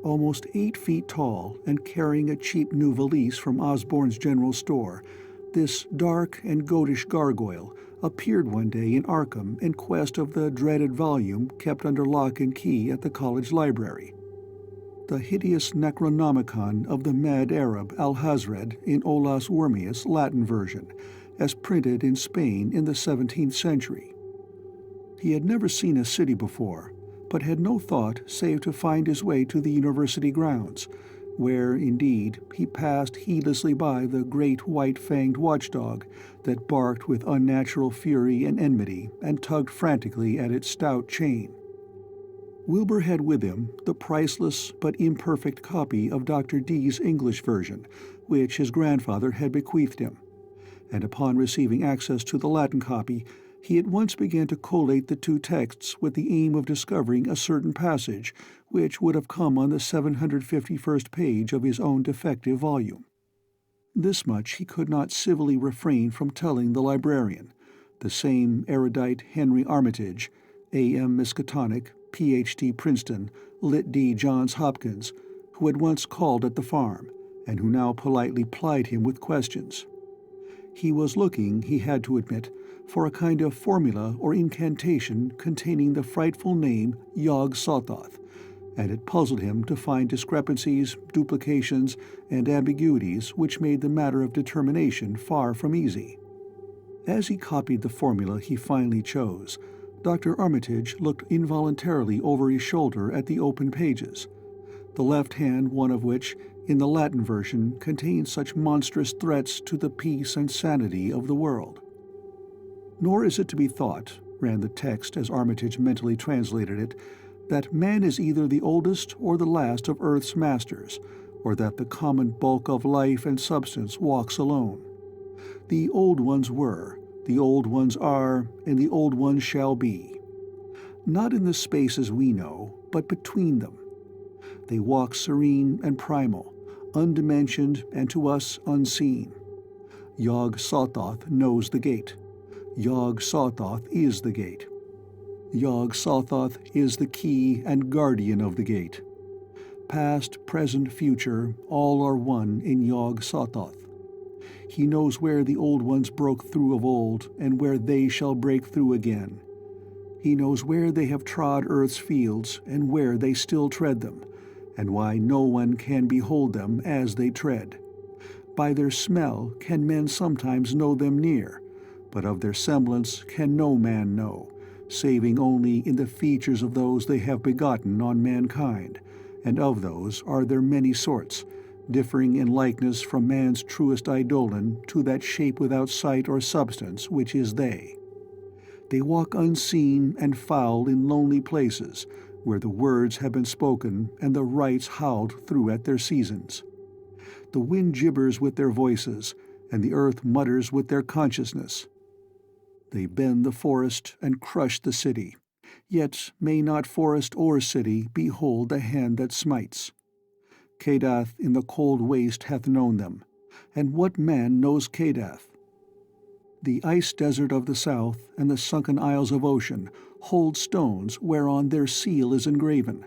Almost 8 feet tall and carrying a cheap new valise from Osborne's general store, this dark and goatish gargoyle appeared one day in Arkham in quest of the dreaded volume kept under lock and key at the college library. The hideous Necronomicon of the mad Arab Alhazred in Olaus Wormius Latin version, as printed in Spain in the 17th century. He had never seen a city before, but had no thought save to find his way to the university grounds, where, indeed, he passed heedlessly by the great white-fanged watchdog that barked with unnatural fury and enmity and tugged frantically at its stout chain. Wilbur had with him the priceless but imperfect copy of Dr. Dee's English version, which his grandfather had bequeathed him, and upon receiving access to the Latin copy, he at once began to collate the 2 texts with the aim of discovering a certain passage which would have come on the 751st page of his own defective volume. This much he could not civilly refrain from telling the librarian, the same erudite Henry Armitage, A.M. Miskatonic, Ph.D. Princeton, Lit.D. Johns Hopkins, who had once called at the farm, and who now politely plied him with questions. He was looking, he had to admit, for a kind of formula or incantation containing the frightful name Yog-Sothoth, and it puzzled him to find discrepancies, duplications, and ambiguities which made the matter of determination far from easy. As he copied the formula he finally chose, Dr. Armitage looked involuntarily over his shoulder at the open pages, the left hand one of which, in the Latin version contains such monstrous threats to the peace and sanity of the world. Nor is it to be thought, ran the text as Armitage mentally translated it, that man is either the oldest or the last of Earth's masters, or that the common bulk of life and substance walks alone. The old ones were, the old ones are, and the old ones shall be. Not in the spaces we know, but between them. They walk serene and primal, undimensioned and to us unseen. Yog-Sothoth knows the gate. Yog-Sothoth is the gate. Yog-Sothoth is the key and guardian of the gate. Past, present, future, all are one in Yog-Sothoth. He knows where the old ones broke through of old, and where they shall break through again. He knows where they have trod earth's fields, and where they still tread them, and why no one can behold them as they tread. By their smell can men sometimes know them near, but of their semblance can no man know, saving only in the features of those they have begotten on mankind, and of those are there many sorts, differing in likeness from man's truest eidolon to that shape without sight or substance which is they. They walk unseen and foul in lonely places, where the words have been spoken and the rites howled through at their seasons. The wind gibbers with their voices, and the earth mutters with their consciousness. They bend the forest and crush the city, yet may not forest or city behold the hand that smites. Kadath in the cold waste hath known them, and what man knows Kadath? The ice desert of the south and the sunken isles of ocean hold stones whereon their seal is engraven,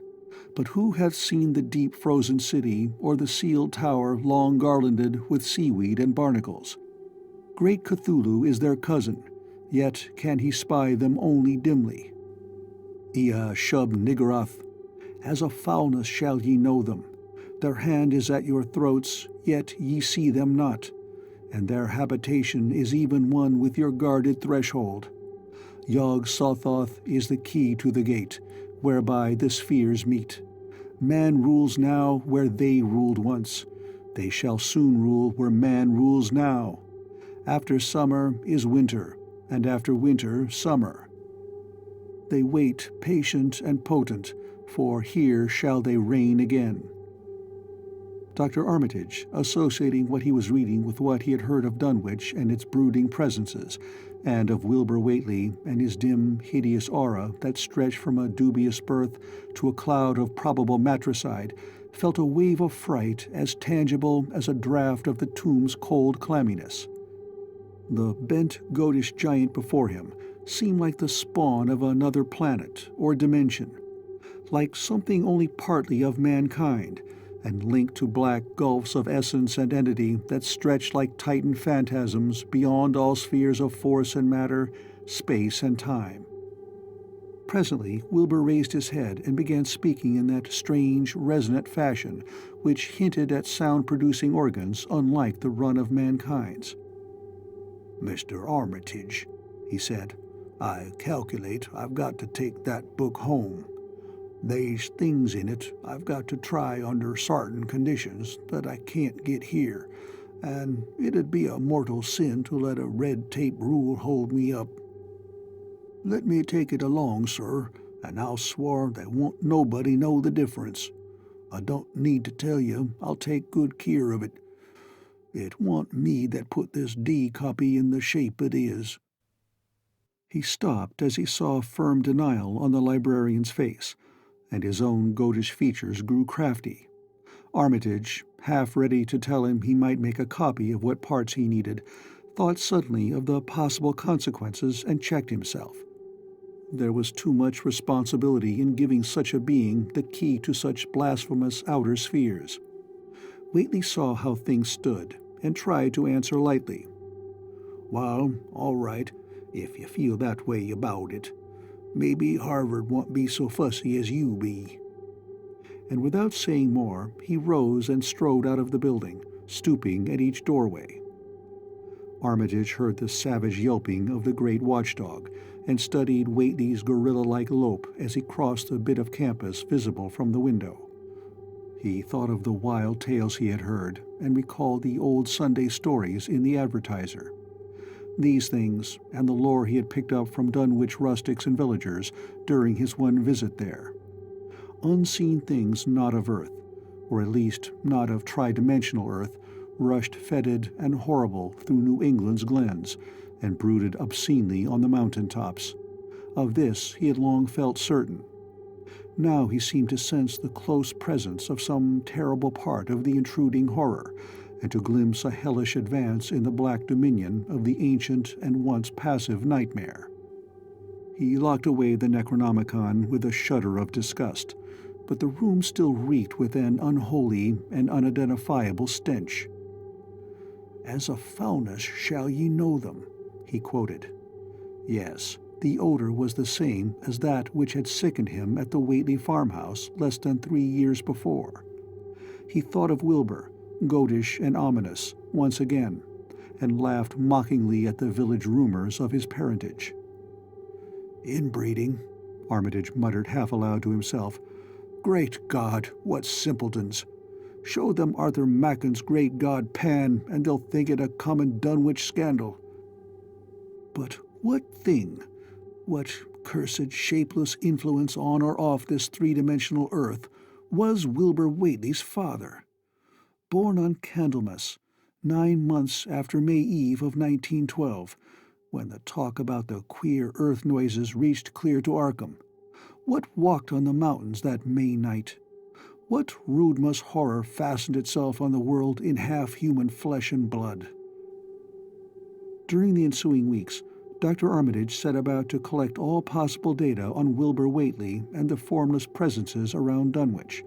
but who hath seen the deep frozen city or the sealed tower long garlanded with seaweed and barnacles? Great Cthulhu is their cousin, yet can he spy them only dimly. Ea Shub Niggurath, as a foulness shall ye know them. Their hand is at your throats, yet ye see them not, and their habitation is even one with your guarded threshold. Yog-Sothoth is the key to the gate, whereby the spheres meet. Man rules now where they ruled once. They shall soon rule where man rules now. After summer is winter, and after winter summer. They wait patient and potent, for here shall they reign again. Dr. Armitage, associating what he was reading with what he had heard of Dunwich and its brooding presences, and of Wilbur Whateley and his dim, hideous aura that stretched from a dubious birth to a cloud of probable matricide, felt a wave of fright as tangible as a draught of the tomb's cold clamminess. The bent, goatish giant before him seemed like the spawn of another planet or dimension, like something only partly of mankind, and linked to black gulfs of essence and entity that stretched like titan phantasms beyond all spheres of force and matter, space and time. Presently Wilbur raised his head and began speaking in that strange, resonant fashion which hinted at sound-producing organs unlike the run of mankind's. "Mr. Armitage," he said, "I calculate I've got to take that book home. They's things in it I've got to try under sartain conditions that I can't get here, and it'd be a mortal sin to let a red tape rule hold me up. Let me take it along, sir, and I'll swar there won't nobody know the difference. I don't need to tell you I'll take good care of it. It wa'n't me that put this D copy in the shape it is." He stopped as he saw firm denial on the librarian's face, and his own goatish features grew crafty. Armitage, half ready to tell him he might make a copy of what parts he needed, thought suddenly of the possible consequences and checked himself. There was too much responsibility in giving such a being the key to such blasphemous outer spheres. Whateley saw how things stood, and tried to answer lightly. "Well, all right, if you feel that way about it. Maybe Harvard won't be so fussy as you be." And without saying more, he rose and strode out of the building, stooping at each doorway. Armitage heard the savage yelping of the great watchdog, and studied Whateley's gorilla-like lope as he crossed the bit of campus visible from the window. He thought of the wild tales he had heard and recalled the old Sunday stories in the Advertiser. These things, and the lore he had picked up from Dunwich rustics and villagers during his one visit there. Unseen things not of Earth, or at least not of tri-dimensional Earth, rushed fetid and horrible through New England's glens and brooded obscenely on the mountain tops. Of this he had long felt certain. Now he seemed to sense the close presence of some terrible part of the intruding horror, and to glimpse a hellish advance in the black dominion of the ancient and once passive nightmare. He locked away the Necronomicon with a shudder of disgust, but the room still reeked with an unholy and unidentifiable stench. "As a foulness shall ye know them," he quoted. Yes, the odor was the same as that which had sickened him at the Whateley farmhouse less than 3 years before. He thought of Wilbur, goatish and ominous, once again, and laughed mockingly at the village rumors of his parentage. "Inbreeding," Armitage muttered half aloud to himself. "Great God, what simpletons! Show them Arthur Macken's great god Pan, and they'll think it a common Dunwich scandal. But what thing, what cursed shapeless influence on or off this three-dimensional earth, was Wilbur Whateley's father? Born on Candlemas, 9 months after May Eve of 1912, when the talk about the queer earth noises reached clear to Arkham. What walked on the mountains that May night? What Rudmas horror fastened itself on the world in half-human flesh and blood?" During the ensuing weeks, Dr. Armitage set about to collect all possible data on Wilbur Whateley and the formless presences around Dunwich.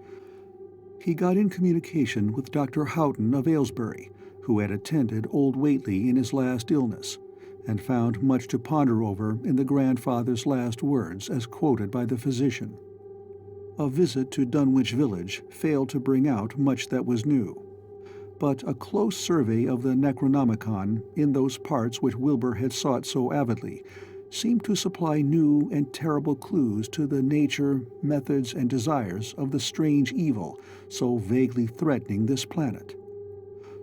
He got in communication with Dr. Houghton of Aylesbury, who had attended old Whateley in his last illness, and found much to ponder over in the grandfather's last words as quoted by the physician. A visit to Dunwich village failed to bring out much that was new, but a close survey of the Necronomicon in those parts which Wilbur had sought so avidly seemed to supply new and terrible clues to the nature, methods, and desires of the strange evil so vaguely threatening this planet.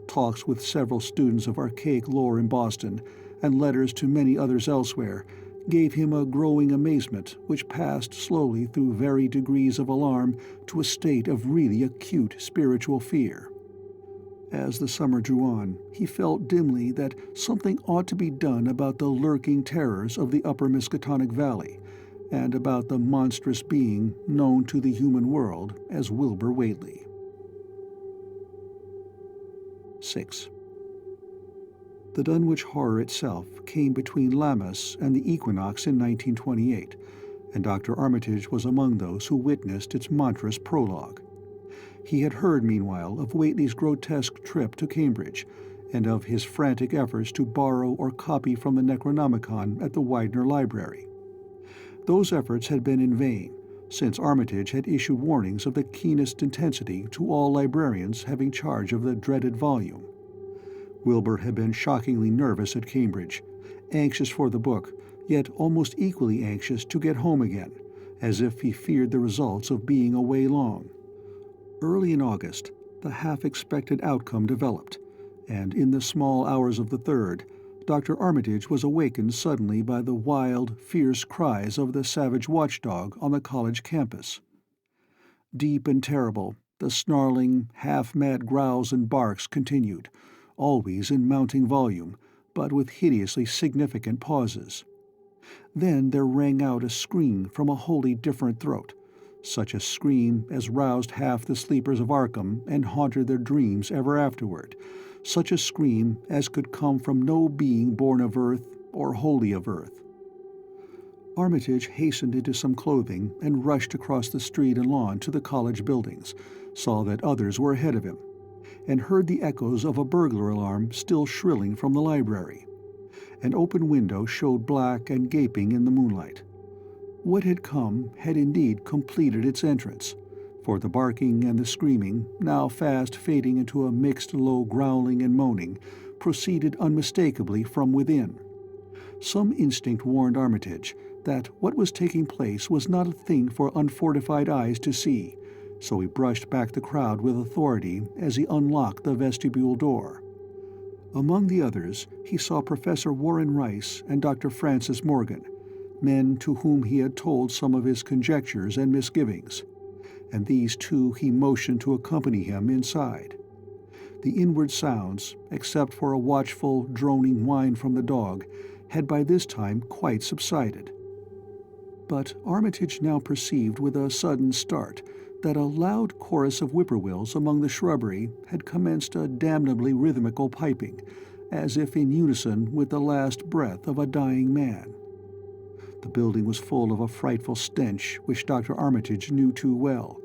Talks with several students of archaic lore in Boston, and letters to many others elsewhere, gave him a growing amazement which passed slowly through varied degrees of alarm to a state of really acute spiritual fear. As the summer drew on, he felt dimly that something ought to be done about the lurking terrors of the upper Miskatonic Valley, and about the monstrous being known to the human world as Wilbur Whateley. 6. The Dunwich Horror itself came between Lammas and the equinox in 1928, and Dr. Armitage was among those who witnessed its monstrous prologue. He had heard, meanwhile, of Whateley's grotesque trip to Cambridge, and of his frantic efforts to borrow or copy from the Necronomicon at the Widener Library. Those efforts had been in vain, since Armitage had issued warnings of the keenest intensity to all librarians having charge of the dreaded volume. Wilbur had been shockingly nervous at Cambridge, anxious for the book, yet almost equally anxious to get home again, as if he feared the results of being away long. Early in August, the half-expected outcome developed, and in the small hours of the 3rd, Dr. Armitage was awakened suddenly by the wild, fierce cries of the savage watchdog on the college campus. Deep and terrible, the snarling, half-mad growls and barks continued, always in mounting volume, but with hideously significant pauses. Then there rang out a scream from a wholly different throat, such a scream as roused half the sleepers of Arkham and haunted their dreams ever afterward, such a scream as could come from no being born of earth or wholly of earth. Armitage hastened into some clothing and rushed across the street and lawn to the college buildings, saw that others were ahead of him, and heard the echoes of a burglar alarm still shrilling from the library. An open window showed black and gaping in the moonlight. What had come had indeed completed its entrance, for the barking and the screaming, now fast fading into a mixed low growling and moaning, proceeded unmistakably from within. Some instinct warned Armitage that what was taking place was not a thing for unfortified eyes to see, so he brushed back the crowd with authority as he unlocked the vestibule door. Among the others, he saw Professor Warren Rice and Dr. Francis Morgan, men to whom he had told some of his conjectures and misgivings, and these two he motioned to accompany him inside. The inward sounds, except for a watchful, droning whine from the dog, had by this time quite subsided. But Armitage now perceived with a sudden start that a loud chorus of whippoorwills among the shrubbery had commenced a damnably rhythmical piping, as if in unison with the last breath of a dying man. The building was full of a frightful stench which Dr. Armitage knew too well,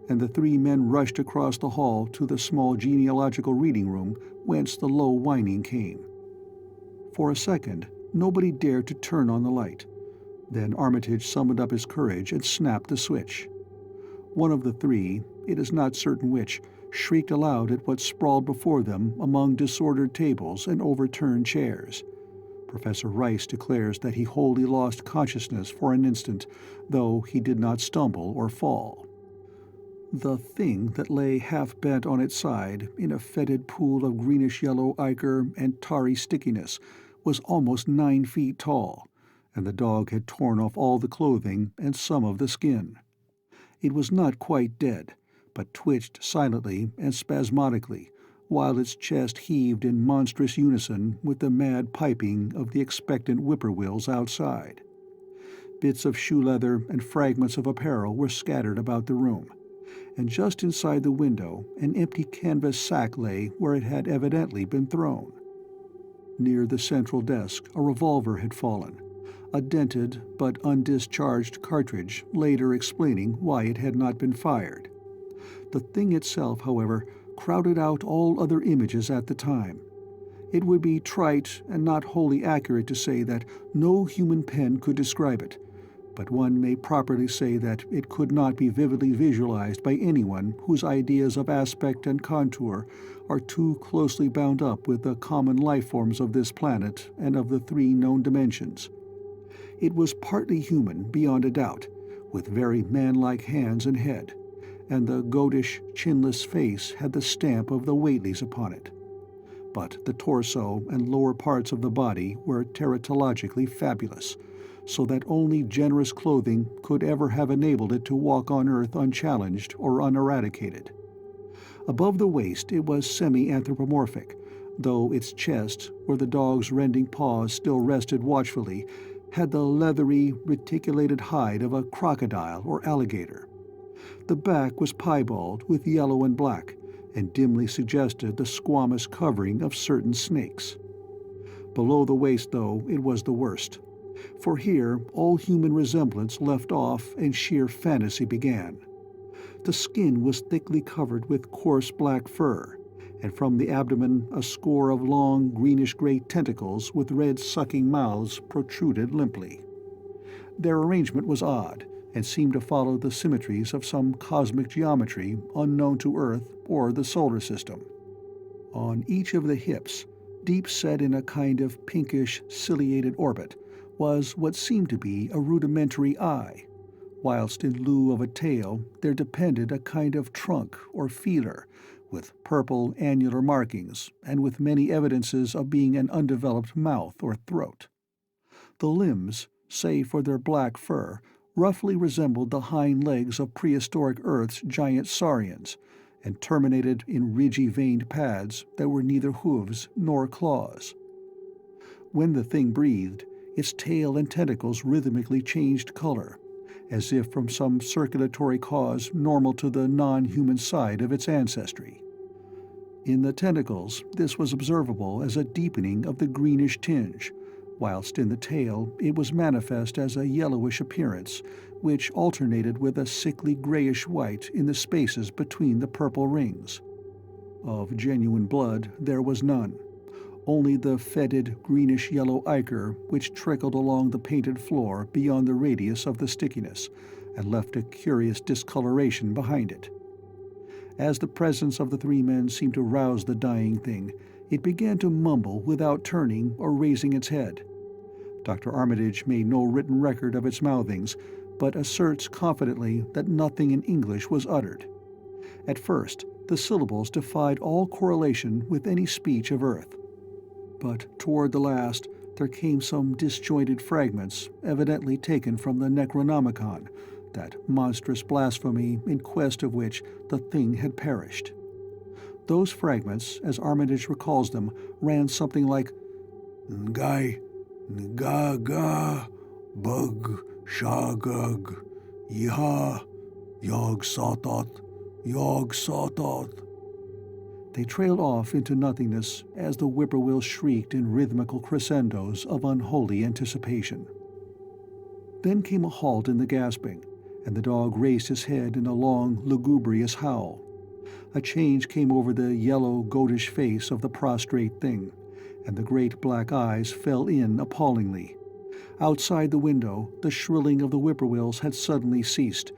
and the three men rushed across the hall to the small genealogical reading room whence the low whining came. For a second, nobody dared to turn on the light. Then Armitage summoned up his courage and snapped the switch. One of the three, it is not certain which, shrieked aloud at what sprawled before them among disordered tables and overturned chairs. Professor Rice declares that he wholly lost consciousness for an instant, though he did not stumble or fall. The thing that lay half-bent on its side in a fetid pool of greenish-yellow ichor and tarry stickiness was almost 9 feet tall, and the dog had torn off all the clothing and some of the skin. It was not quite dead, but twitched silently and spasmodically, while its chest heaved in monstrous unison with the mad piping of the expectant whippoorwills outside. Bits of shoe leather and fragments of apparel were scattered about the room, and just inside the window an empty canvas sack lay where it had evidently been thrown. Near the central desk a revolver had fallen, a dented but undischarged cartridge later explaining why it had not been fired. The thing itself, however, crowded out all other images at the time. It would be trite and not wholly accurate to say that no human pen could describe it, but one may properly say that it could not be vividly visualized by anyone whose ideas of aspect and contour are too closely bound up with the common life forms of this planet and of the 3 known dimensions. It was partly human, beyond a doubt, with very man-like hands and head, and the goatish, chinless face had the stamp of the Whateleys upon it. But the torso and lower parts of the body were teratologically fabulous, so that only generous clothing could ever have enabled it to walk on Earth unchallenged or uneradicated. Above the waist it was semi-anthropomorphic, though its chest, where the dog's rending paws still rested watchfully, had the leathery, reticulated hide of a crocodile or alligator. The back was piebald with yellow and black, and dimly suggested the squamous covering of certain snakes. Below the waist, though, it was the worst, for here all human resemblance left off and sheer fantasy began. The skin was thickly covered with coarse black fur, and from the abdomen a score of long greenish-gray tentacles with red sucking mouths protruded limply. Their arrangement was odd, and seemed to follow the symmetries of some cosmic geometry unknown to Earth or the solar system. On each of the hips, deep set in a kind of pinkish, ciliated orbit, was what seemed to be a rudimentary eye, whilst in lieu of a tail there depended a kind of trunk or feeler, with purple annular markings, and with many evidences of being an undeveloped mouth or throat. The limbs, save for their black fur, roughly resembled the hind legs of prehistoric Earth's giant saurians, and terminated in ridgy veined pads that were neither hooves nor claws. When the thing breathed, its tail and tentacles rhythmically changed color, as if from some circulatory cause normal to the non-human side of its ancestry. In the tentacles, this was observable as a deepening of the greenish tinge, whilst in the tail it was manifest as a yellowish appearance, which alternated with a sickly grayish-white in the spaces between the purple rings. Of genuine blood there was none, only the fetid greenish-yellow ichor which trickled along the painted floor beyond the radius of the stickiness, and left a curious discoloration behind it. As the presence of the 3 men seemed to rouse the dying thing, it began to mumble without turning or raising its head. Dr. Armitage made no written record of its mouthings, but asserts confidently that nothing in English was uttered, At first, the syllables defied all correlation with any speech of Earth. But toward the last, there came some disjointed fragments, evidently taken from the Necronomicon, that monstrous blasphemy in quest of which the thing had perished. Those fragments, as Armitage recalls them, ran something like Ngai, Nga, Bug, Shagug, Yiha, Yog Sothoth, Yog Sothoth. They trailed off into nothingness as the whippoorwill shrieked in rhythmical crescendos of unholy anticipation. Then came a halt in the gasping, and the dog raised his head in a long, lugubrious howl. A change came over the yellow, goatish face of the prostrate thing, and the great black eyes fell in appallingly. Outside the window, the shrilling of the whippoorwills had suddenly ceased,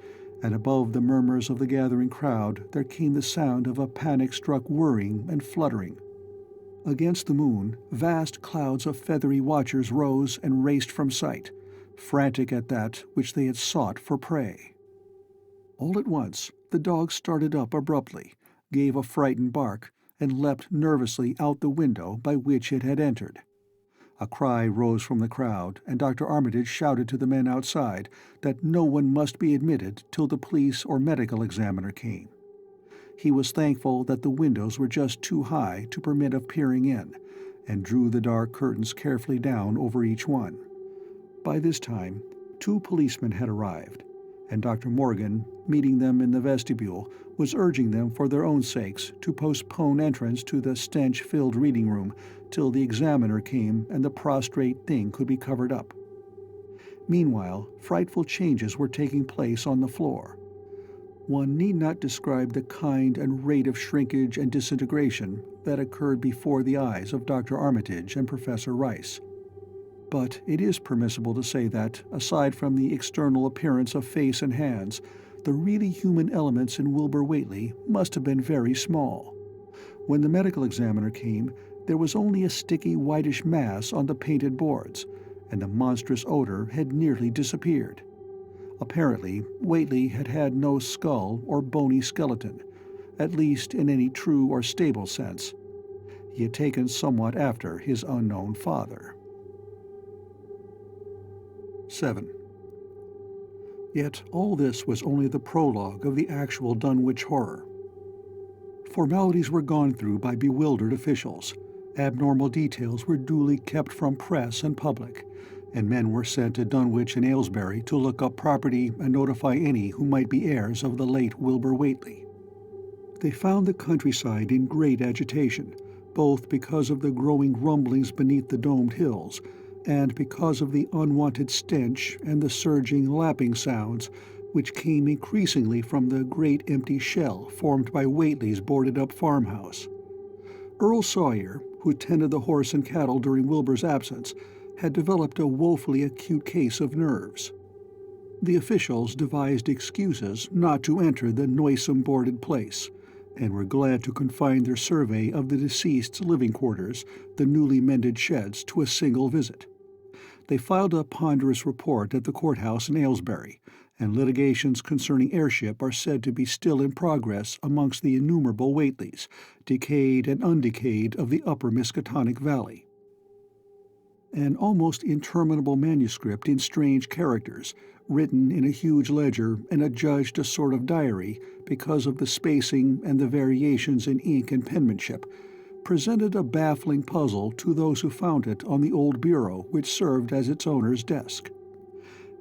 and above the murmurs of the gathering crowd there came the sound of a panic-struck whirring and fluttering. Against the moon, vast clouds of feathery watchers rose and raced from sight, frantic at that which they had sought for prey. All at once, the dog started up abruptly, gave a frightened bark, and leapt nervously out the window by which it had entered. A cry rose from the crowd, and Dr. Armitage shouted to the men outside that no one must be admitted till the police or medical examiner came. He was thankful that the windows were just too high to permit of peering in, and drew the dark curtains carefully down over each one. By this time, 2 policemen had arrived, and Dr. Morgan, meeting them in the vestibule, was urging them for their own sakes to postpone entrance to the stench-filled reading room till the examiner came and the prostrate thing could be covered up. Meanwhile, frightful changes were taking place on the floor. One need not describe the kind and rate of shrinkage and disintegration that occurred before the eyes of Dr. Armitage and Professor Rice. But it is permissible to say that, aside from the external appearance of face and hands, the really human elements in Wilbur Whateley must have been very small. When the medical examiner came, there was only a sticky whitish mass on the painted boards, and the monstrous odor had nearly disappeared. Apparently, Whateley had had no skull or bony skeleton, at least in any true or stable sense. He had taken somewhat after his unknown father. 7. Yet all this was only the prologue of the actual Dunwich Horror. Formalities were gone through by bewildered officials, abnormal details were duly kept from press and public, and men were sent to Dunwich and Aylesbury to look up property and notify any who might be heirs of the late Wilbur Whateley. They found the countryside in great agitation, both because of the growing rumblings beneath the domed hills, and because of the unwanted stench and the surging, lapping sounds which came increasingly from the great empty shell formed by Whateley's boarded-up farmhouse. Earl Sawyer, who tended the horse and cattle during Wilbur's absence, had developed a woefully acute case of nerves. The officials devised excuses not to enter the noisome boarded place, and were glad to confine their survey of the deceased's living quarters, the newly mended sheds, to a single visit. They filed a ponderous report at the courthouse in Aylesbury, and litigations concerning heirship are said to be still in progress amongst the innumerable Whateleys, decayed and undecayed, of the upper Miskatonic Valley. An almost interminable manuscript in strange characters, written in a huge ledger and adjudged a sort of diary because of the spacing and the variations in ink and penmanship, presented a baffling puzzle to those who found it on the old bureau which served as its owner's desk.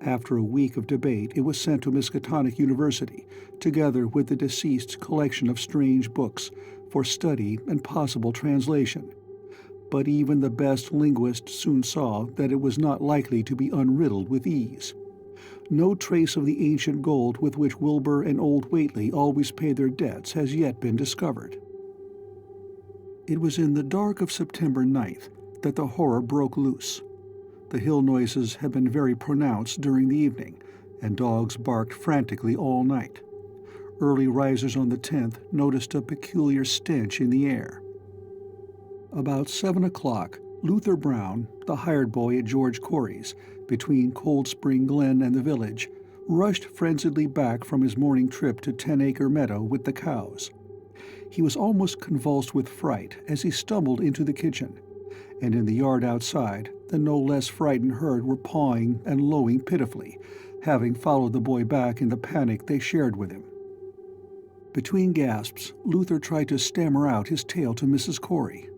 After a week of debate, it was sent to Miskatonic University, together with the deceased's collection of strange books, for study and possible translation. But even the best linguist soon saw that it was not likely to be unriddled with ease. No trace of the ancient gold with which Wilbur and old Whateley always paid their debts has yet been discovered. It was in the dark of September 9th that the horror broke loose. The hill noises had been very pronounced during the evening, and dogs barked frantically all night. Early risers on the 10th noticed a peculiar stench in the air. About 7 o'clock, Luther Brown, the hired boy at George Corey's, between Cold Spring Glen and the village, rushed frenziedly back from his morning trip to 10-acre meadow with the cows. He was almost convulsed with fright as he stumbled into the kitchen, and in the yard outside, the no less frightened herd were pawing and lowing pitifully, having followed the boy back in the panic they shared with him. Between gasps, Luther tried to stammer out his tale to Mrs. Corey.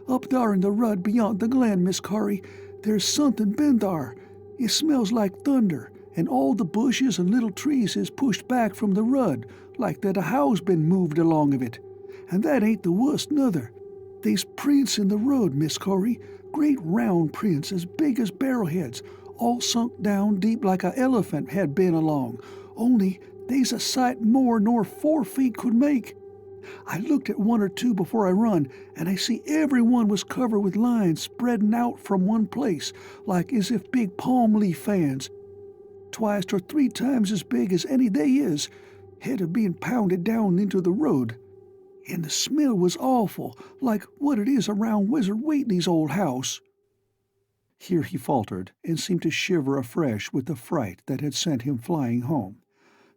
"Up thar in the rud beyond the glen, Miss Corey, there's something been thar. It smells like thunder, and all the bushes and little trees is pushed back from the rud, like that a house been moved along of it. And that ain't the wust, nuther. They's prints in the rud, Miss Corey, great round prints as big as barrelheads, all sunk down deep like a elephant had been along, only they's a sight more nor 4 feet could make. I looked at one or two before I run, and I see every one was covered with lines spreading out from one place, like as if big palm leaf fans, twice or 3 times as big as any they is, had of being pounded down into the road. And the smell was awful, like what it is around Wizard Whateley's old house." Here he faltered, and seemed to shiver afresh with the fright that had sent him flying home.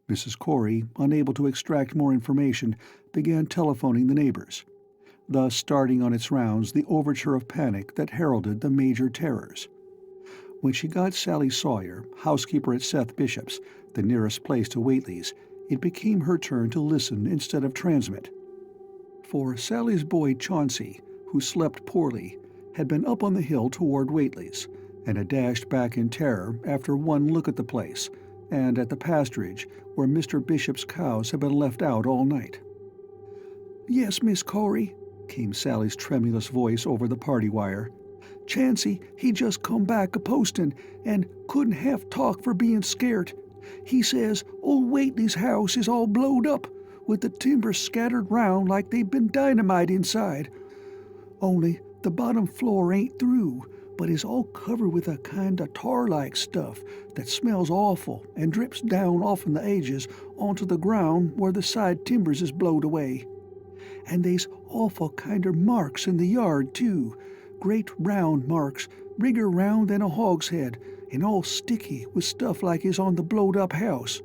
Mrs. Corey, unable to extract more information, began telephoning the neighbors, thus starting on its rounds the overture of panic that heralded the major terrors. When she got Sally Sawyer, housekeeper at Seth Bishop's, the nearest place to Whateley's, it became her turn to listen instead of transmit. For Sally's boy Chauncey, who slept poorly, had been up on the hill toward Whateley's, and had dashed back in terror after one look at the place, and at the pasturage where Mr. Bishop's cows had been left out all night. "Yes, Miss Corey," came Sally's tremulous voice over the party wire. "Chancey, he just come back a-postin', and couldn't half talk for being scairt. He says old Whateley's house is all blowed up, with the timbers scattered round like they'd been dynamite inside. Only the bottom floor ain't through, but is all covered with a kind of tar-like stuff that smells awful and drips down off'n the edges onto the ground where the side timbers is blowed away. And they's awful kinder marks in the yard, too, great round marks, bigger round than a hogshead, and all sticky with stuff like is on the blowed-up house.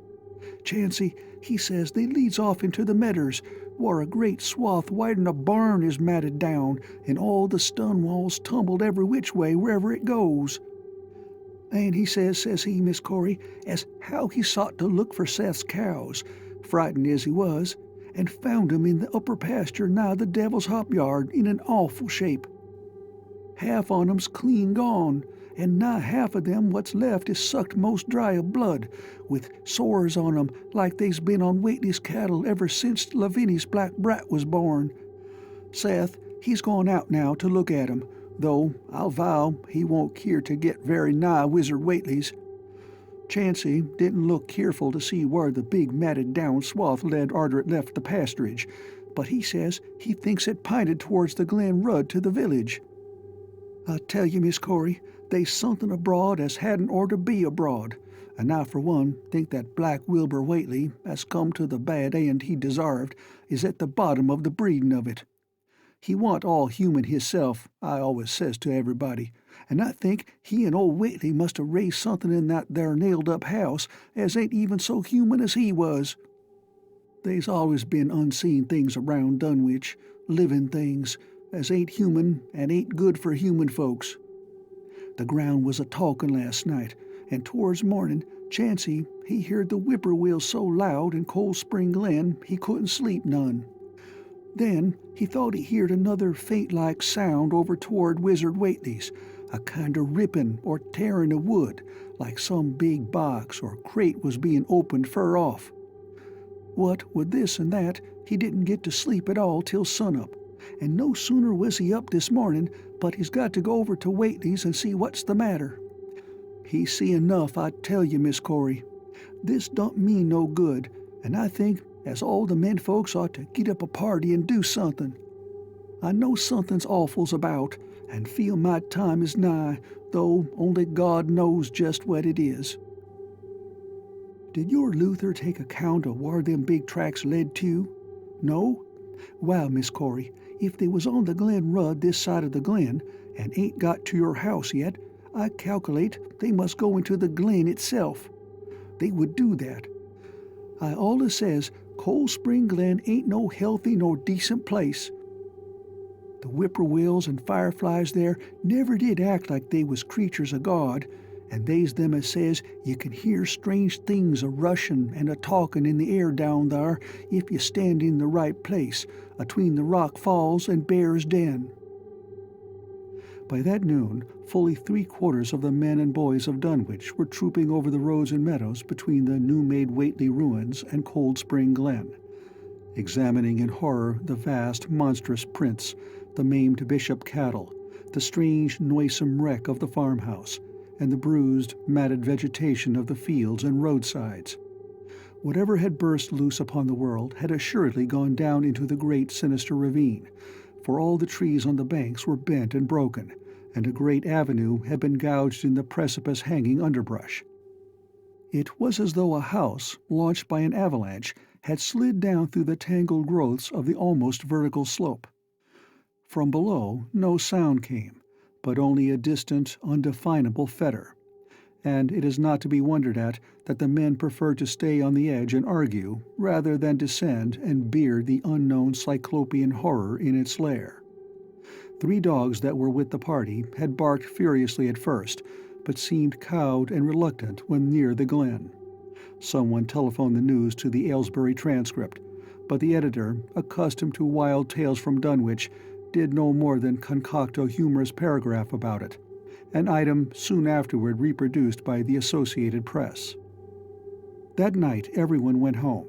Chancey, he says they leads off into the medders, where a great swath wider'n a barn is matted down, and all the stun walls tumbled every which way wherever it goes. And he says he, Miss Corey, as how he sought to look for Seth's cows, frightened as he was, and found 'em in the upper pasture nigh the Devil's Hop Yard in an awful shape. Half on 'em's clean gone, and nigh half of them what's left is sucked most dry of blood, with sores on 'em like they's been on Whateley's cattle ever since Lavinia's black brat was born. Seth, he's gone out now to look at 'em, though I'll vow he won't keer to get very nigh Wizard Whateley's. Chancey didn't look keerful to see where the big matted down swath led arter it left the pasturage, but he says he thinks it pinted towards the Glen Rud to the village. I tell you, Miss Corey, they's something abroad as hadn't orter be abroad, and I for one think that black Wilbur Whateley, as come to the bad end he desarved, is at the bottom of the breedin' of it. He wa'n't all human hisself, I always says to everybody, and I think he and old Whateley must have raised something in that there nailed-up house as ain't even so human as he was. They's always been unseen things around Dunwich, livin' things, as ain't human and ain't good for human folks. The ground was a-talkin' last night, and towards morning, Chancey, he heard the whippoorwills so loud in Cold Spring Glen he couldn't sleep none. Then he thought he heard another faint-like sound over toward Wizard Whateley's, a kind of rippin' or tearin' of wood, like some big box or crate was being opened fur off. What with this and that, he didn't get to sleep at all till sunup, and no sooner was he up this morning but he's got to go over to Whateley's and see what's the matter. He see enough, I tell you, Miss Corey. This don't mean no good, and I think as all the men folks ought to get up a party and do something. I know something's awful's about, and feel my time is nigh, though only God knows just what it is. Did your Luther take account of where them big tracks led to? No? Well, Miss Corey, if they was on the Glen Rud this side of the glen, and ain't got to your house yet, I calculate they must go into the glen itself. they would do that. I allus says Cold Spring Glen ain't no healthy nor decent place. The whippoorwills and fireflies there never did act like they was creatures of God, and they's them as says you can hear strange things a-rushin' and a-talkin' in the air down thar if you stand in the right place, atween the rock falls and Bear's Den. By that noon, fully 3/4 of the men and boys of Dunwich were trooping over the roads and meadows between the new-made Whateley ruins and Cold Spring Glen, examining in horror the vast, monstrous prints, the maimed bishop cattle, the strange, noisome wreck of the farmhouse, and the bruised, matted vegetation of the fields and roadsides. Whatever had burst loose upon the world had assuredly gone down into the great sinister ravine, for all the trees on the banks were bent and broken, and a great avenue had been gouged in the precipice-hanging underbrush. It was as though a house, launched by an avalanche, had slid down through the tangled growths of the almost vertical slope. From below no sound came, but only a distant, undefinable fetor, and it is not to be wondered at that the men preferred to stay on the edge and argue rather than descend and beard the unknown cyclopean horror in its lair. 3 dogs that were with the party had barked furiously at first, but seemed cowed and reluctant when near the glen. Someone telephoned the news to the Aylesbury Transcript, but the editor, accustomed to wild tales from Dunwich, did no more than concoct a humorous paragraph about it, an item soon afterward reproduced by the Associated Press. That night everyone went home,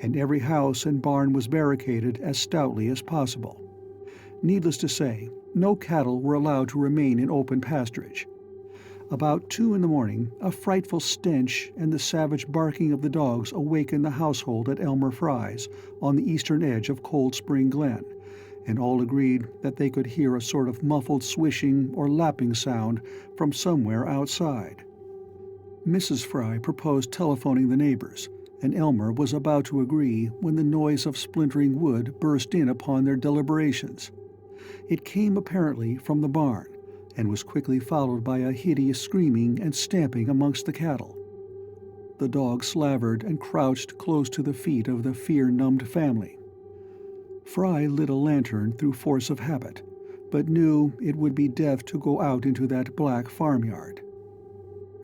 and every house and barn was barricaded as stoutly as possible. Needless to say, no cattle were allowed to remain in open pasturage. About 2 a.m, a frightful stench and the savage barking of the dogs awakened the household at Elmer Fry's, on the eastern edge of Cold Spring Glen, and all agreed that they could hear a sort of muffled swishing or lapping sound from somewhere outside. Mrs. Fry proposed telephoning the neighbors, and Elmer was about to agree when the noise of splintering wood burst in upon their deliberations. It came apparently from the barn, and was quickly followed by a hideous screaming and stamping amongst the cattle. The dog slavered and crouched close to the feet of the fear-numbed family. Fry lit a lantern through force of habit, but knew it would be death to go out into that black farmyard.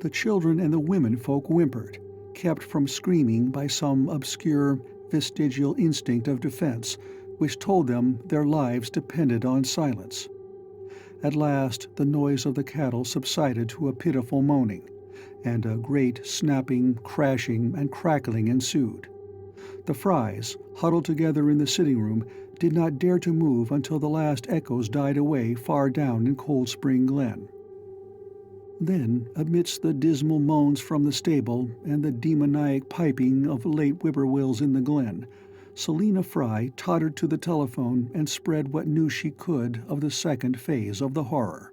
The children and the women folk whimpered, kept from screaming by some obscure, vestigial instinct of defense which told them their lives depended on silence. At last the noise of the cattle subsided to a pitiful moaning, and a great snapping, crashing, and crackling ensued. The Frys, huddled together in the sitting room, did not dare to move until the last echoes died away far down in Cold Spring Glen. Then, amidst the dismal moans from the stable and the demoniac piping of late whippoorwills in the glen, Selina Fry tottered to the telephone and spread what news she could of the second phase of the horror.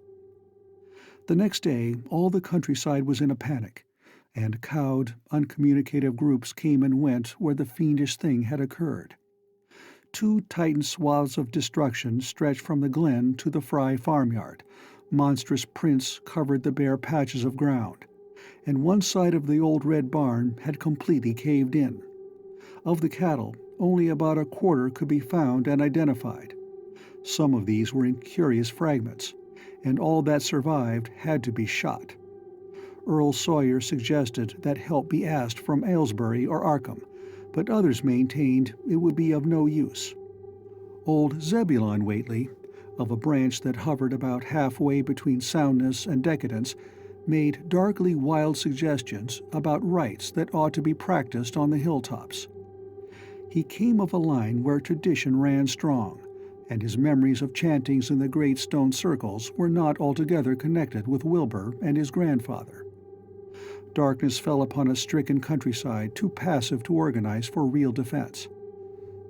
The next day all the countryside was in a panic, and cowed, uncommunicative groups came and went where the fiendish thing had occurred. 2 tightened swaths of destruction stretched from the glen to the Fry farmyard. Monstrous prints covered the bare patches of ground, and one side of the old red barn had completely caved in. Of the cattle, only about a quarter could be found and identified. Some of these were in curious fragments, and all that survived had to be shot. Earl Sawyer suggested that help be asked from Aylesbury or Arkham, but others maintained it would be of no use. Old Zebulon Whateley, of a branch that hovered about halfway between soundness and decadence, made darkly wild suggestions about rites that ought to be practiced on the hilltops. He came of a line where tradition ran strong, and his memories of chantings in the great stone circles were not altogether connected with Wilbur and his grandfather. Darkness fell upon a stricken countryside too passive to organize for real defense.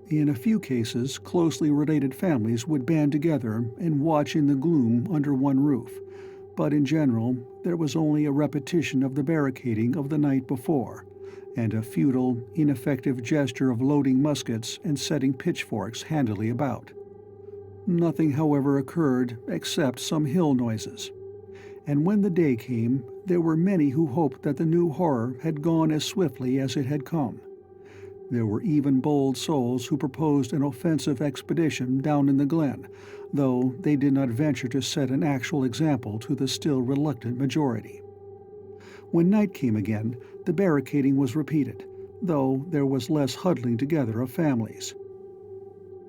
In a few cases, closely related families would band together and watch in the gloom under one roof, but in general there was only a repetition of the barricading of the night before, and a futile, ineffective gesture of loading muskets and setting pitchforks handily about. Nothing, however, occurred except some hill noises, and when the day came, there were many who hoped that the new horror had gone as swiftly as it had come. There were even bold souls who proposed an offensive expedition down in the glen, though they did not venture to set an actual example to the still reluctant majority. When night came again, the barricading was repeated, though there was less huddling together of families.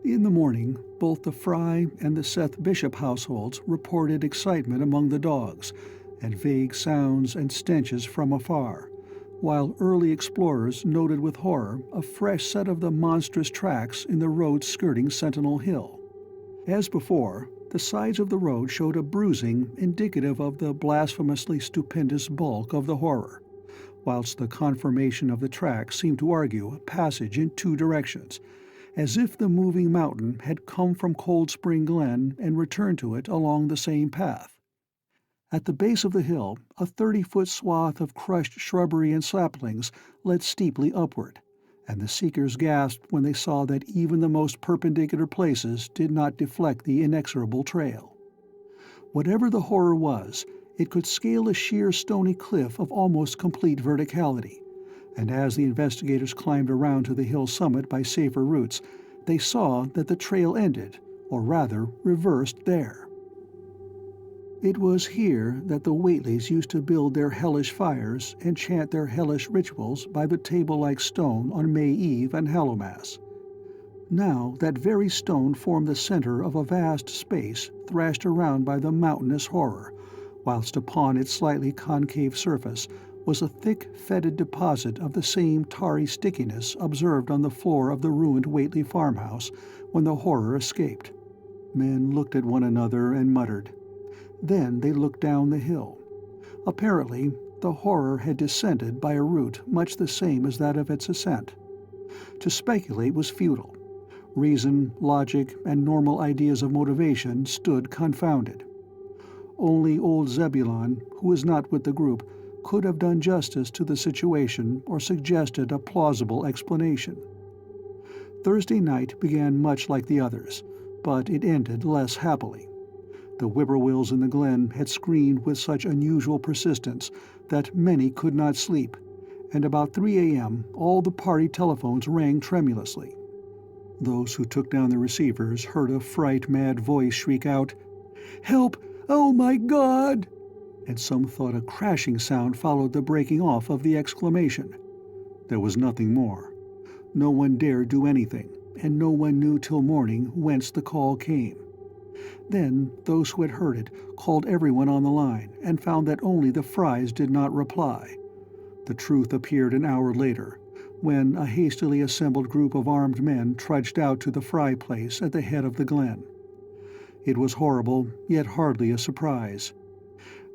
In the morning, both the Fry and the Seth Bishop households reported excitement among the dogs, and vague sounds and stenches from afar, while early explorers noted with horror a fresh set of the monstrous tracks in the road skirting Sentinel Hill. As before, the sides of the road showed a bruising indicative of the blasphemously stupendous bulk of the horror, whilst the conformation of the tracks seemed to argue a passage in two directions, as if the moving mountain had come from Cold Spring Glen and returned to it along the same path. At the base of the hill, a 30-foot swath of crushed shrubbery and saplings led steeply upward, and the seekers gasped when they saw that even the most perpendicular places did not deflect the inexorable trail. Whatever the horror was, it could scale a sheer stony cliff of almost complete verticality, and as the investigators climbed around to the hill summit by safer routes, they saw that the trail ended, or rather reversed, there. It was here that the Whateleys used to build their hellish fires and chant their hellish rituals by the table-like stone on May Eve and Hallowmass. Now that very stone formed the center of a vast space thrashed around by the mountainous horror, whilst upon its slightly concave surface was a thick, fetid deposit of the same tarry stickiness observed on the floor of the ruined Whateley farmhouse when the horror escaped. Men looked at one another and muttered. Then they looked down the hill. Apparently, the horror had descended by a route much the same as that of its ascent. To speculate was futile. Reason, logic, and normal ideas of motivation stood confounded. Only old Zebulon, who was not with the group, could have done justice to the situation or suggested a plausible explanation. Thursday night began much like the others, but it ended less happily. The whippoorwills in the glen had screamed with such unusual persistence that many could not sleep, and about 3 a.m. all the party telephones rang tremulously. Those who took down the receivers heard a fright-mad voice shriek out, "Help! Oh my God!" and some thought a crashing sound followed the breaking off of the exclamation. There was nothing more. No one dared do anything, and no one knew till morning whence the call came. Then those who had heard it called everyone on the line and found that only the Frys did not reply. The truth appeared an hour later, when a hastily assembled group of armed men trudged out to the Fry place at the head of the glen. It was horrible, yet hardly a surprise.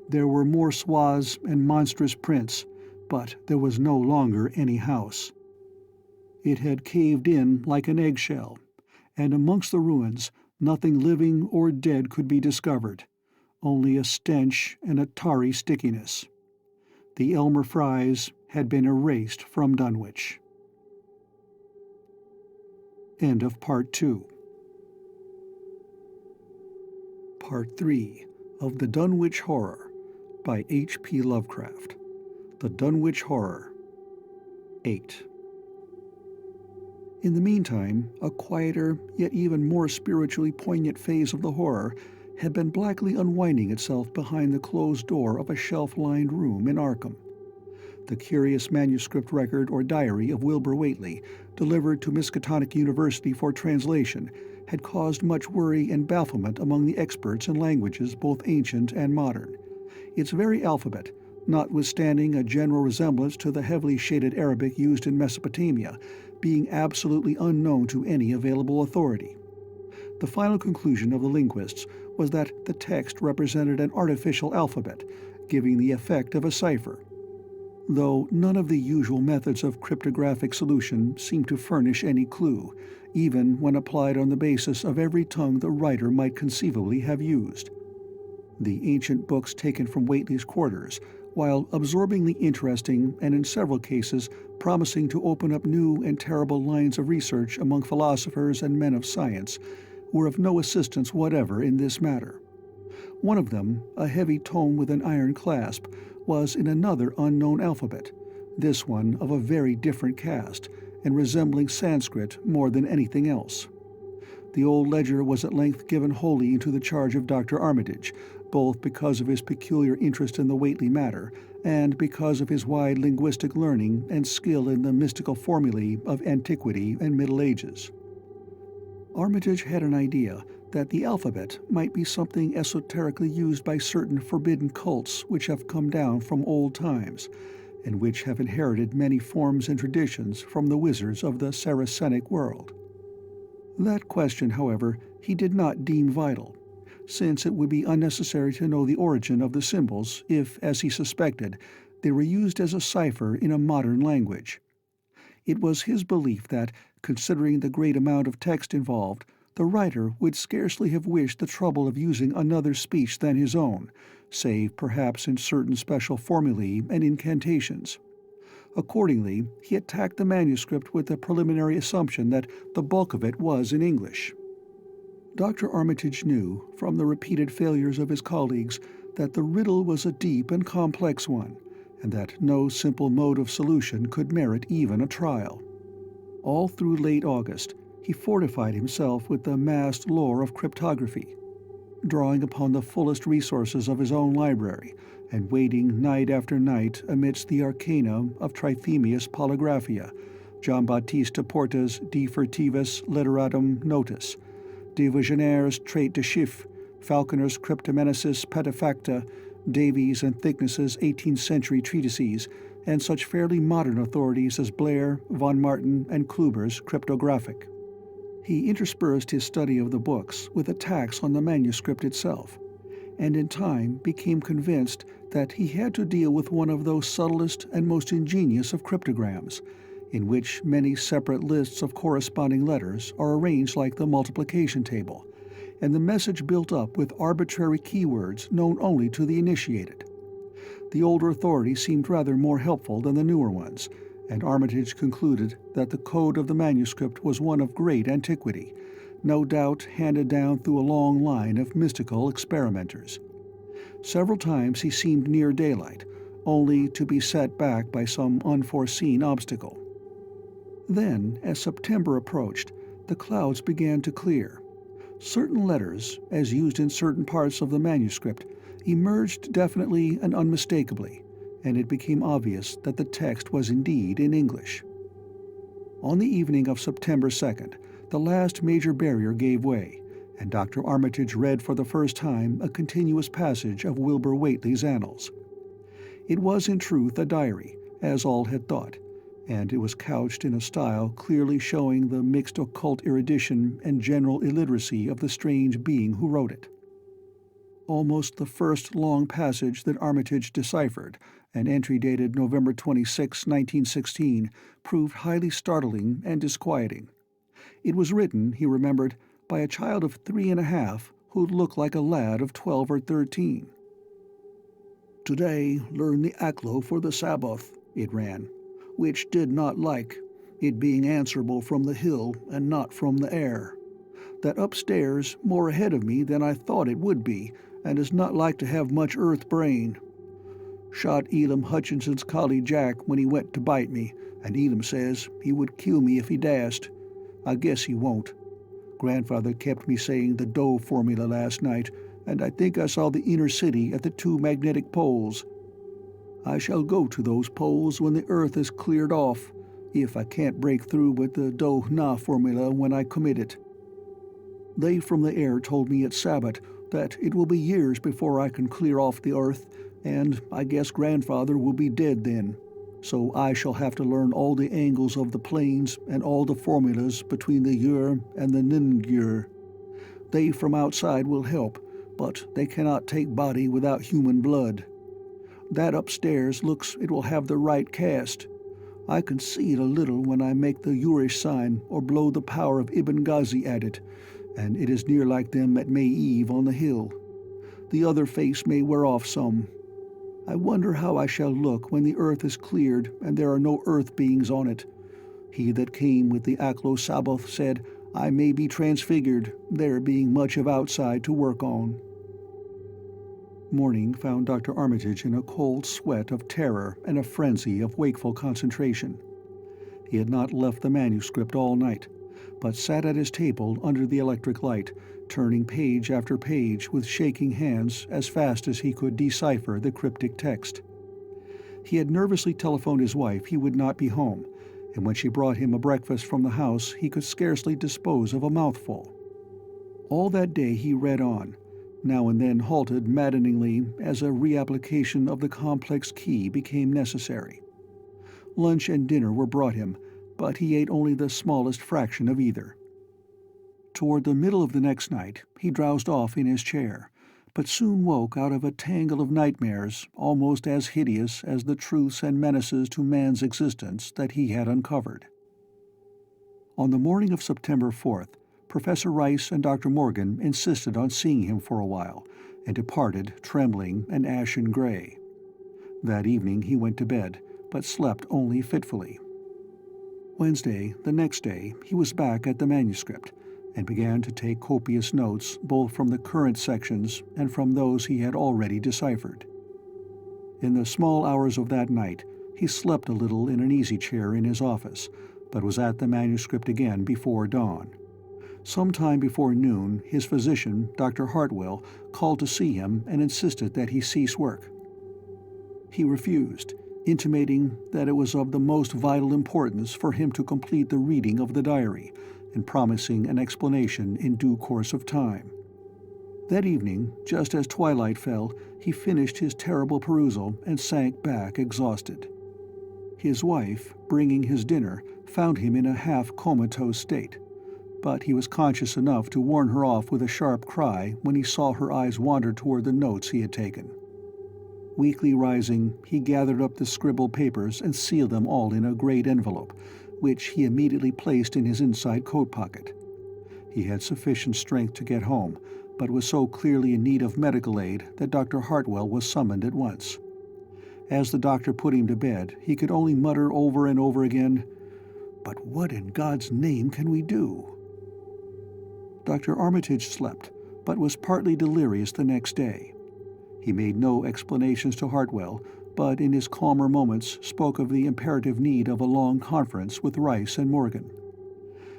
There were more swaths and monstrous prints, but there was no longer any house. It had caved in like an eggshell, and amongst the ruins nothing living or dead could be discovered, only a stench and a tarry stickiness. The Elmer Frys had been erased from Dunwich. End of Part 2. Part 3 of The Dunwich Horror by H.P. Lovecraft. The Dunwich Horror. 8. In the meantime, a quieter, yet even more spiritually poignant phase of the horror had been blackly unwinding itself behind the closed door of a shelf-lined room in Arkham. The curious manuscript record or diary of Wilbur Whateley, delivered to Miskatonic University for translation, had caused much worry and bafflement among the experts in languages both ancient and modern. Its very alphabet, notwithstanding a general resemblance to the heavily shaded Arabic used in Mesopotamia, being absolutely unknown to any available authority. The final conclusion of the linguists was that the text represented an artificial alphabet, giving the effect of a cipher, though none of the usual methods of cryptographic solution seemed to furnish any clue, even when applied on the basis of every tongue the writer might conceivably have used. The ancient books taken from Whateley's quarters, while absorbingly interesting and in several cases promising to open up new and terrible lines of research among philosophers and men of science, were of no assistance whatever in this matter. One of them, a heavy tome with an iron clasp, was in another unknown alphabet, this one of a very different cast, and resembling Sanskrit more than anything else. The old ledger was at length given wholly into the charge of Dr. Armitage, both because of his peculiar interest in the Whateley matter, and because of his wide linguistic learning and skill in the mystical formulae of antiquity and Middle Ages. Armitage had an idea that the alphabet might be something esoterically used by certain forbidden cults which have come down from old times, and which have inherited many forms and traditions from the wizards of the Saracenic world. That question, however, he did not deem vital, since it would be unnecessary to know the origin of the symbols if, as he suspected, they were used as a cipher in a modern language. It was his belief that, considering the great amount of text involved, the writer would scarcely have wished the trouble of using another speech than his own, save perhaps in certain special formulae and incantations. Accordingly, he attacked the manuscript with the preliminary assumption that the bulk of it was in English. Dr. Armitage knew, from the repeated failures of his colleagues, that the riddle was a deep and complex one, and that no simple mode of solution could merit even a trial. All through late August, he fortified himself with the massed lore of cryptography, drawing upon the fullest resources of his own library, and waiting night after night amidst the arcana of Trithemius' Polygraphia, Giambattista Porta's De Furtivis Literatum Notis, de Vigenaire's Trait de Chiffre, Falconer's Cryptomenesis Petafacta, Davies and Thickness's 18th century treatises, and such fairly modern authorities as Blair, von Martin, and Kluber's Cryptographic. He interspersed his study of the books with attacks on the manuscript itself, and in time became convinced that he had to deal with one of those subtlest and most ingenious of cryptograms, in which many separate lists of corresponding letters are arranged like the multiplication table, and the message built up with arbitrary keywords known only to the initiated. The older authorities seemed rather more helpful than the newer ones, and Armitage concluded that the code of the manuscript was one of great antiquity, no doubt handed down through a long line of mystical experimenters. Several times he seemed near daylight, only to be set back by some unforeseen obstacle. Then, as September approached, the clouds began to clear. Certain letters, as used in certain parts of the manuscript, emerged definitely and unmistakably, and it became obvious that the text was indeed in English. On the evening of September 2nd, the last major barrier gave way, and Dr. Armitage read for the first time a continuous passage of Wilbur Whateley's annals. It was in truth a diary, as all had thought, and it was couched in a style clearly showing the mixed occult erudition and general illiteracy of the strange being who wrote it. Almost the first long passage that Armitage deciphered, an entry dated November 26, 1916, proved highly startling and disquieting. It was written, he remembered, by a child of 3.5 who looked like a lad of 12 or 13. "Today learn the Aklo for the Sabbath," it ran, "which did not like, it being answerable from the hill and not from the air. That upstairs more ahead of me than I thought it would be, and is not like to have much earth brain. Shot Elam Hutchinson's collie Jack when he went to bite me, and Elam says he would kill me if he dast. I guess he won't. Grandfather kept me saying the Doe formula last night, and I think I saw the inner city at the 2 magnetic poles. I shall go to those poles when the earth is cleared off, if I can't break through with the Doe-Na formula when I commit it. They from the air told me at Sabbath that it will be years before I can clear off the earth, and I guess Grandfather will be dead then, so I shall have to learn all the angles of the planes and all the formulas between the Ur and the Ningyur. They from outside will help, but they cannot take body without human blood. That upstairs looks it will have the right cast. I can see it a little when I make the Urish sign or blow the power of Ibn Ghazi at it, and it is near like them at May Eve on the hill. The other face may wear off some. I wonder how I shall look when the earth is cleared and there are no earth beings on it. He that came with the Aklo Sabbath said, I may be transfigured, there being much of outside to work on." Morning found Dr. Armitage in a cold sweat of terror and a frenzy of wakeful concentration. He had not left the manuscript all night, but sat at his table under the electric light, turning page after page with shaking hands as fast as he could decipher the cryptic text. He had nervously telephoned his wife he would not be home, and when she brought him a breakfast from the house he could scarcely dispose of a mouthful. All that day he read on, now and then halted maddeningly as a reapplication of the complex key became necessary. Lunch and dinner were brought him, but he ate only the smallest fraction of either. Toward the middle of the next night he drowsed off in his chair, but soon woke out of a tangle of nightmares almost as hideous as the truths and menaces to man's existence that he had uncovered. On the morning of September 4th, Professor Rice and Dr. Morgan insisted on seeing him for a while, and departed trembling and ashen gray. That evening he went to bed, but slept only fitfully. Wednesday, the next day, he was back at the manuscript, and began to take copious notes both from the current sections and from those he had already deciphered. In the small hours of that night, he slept a little in an easy-chair in his office, but was at the manuscript again before dawn. Sometime before noon, his physician, Dr. Hartwell, called to see him and insisted that he cease work. He refused, intimating that it was of the most vital importance for him to complete the reading of the diary, and promising an explanation in due course of time. That evening, just as twilight fell, he finished his terrible perusal and sank back exhausted. His wife, bringing his dinner, found him in a half-comatose state, but he was conscious enough to warn her off with a sharp cry when he saw her eyes wander toward the notes he had taken. Weakly rising, he gathered up the scribbled papers and sealed them all in a great envelope, which he immediately placed in his inside coat pocket. He had sufficient strength to get home, but was so clearly in need of medical aid that Dr. Hartwell was summoned at once. As the doctor put him to bed, he could only mutter over and over again, "But what in God's name can we do?" Dr. Armitage slept, but was partly delirious the next day. He made no explanations to Hartwell, but in his calmer moments spoke of the imperative need of a long conference with Rice and Morgan.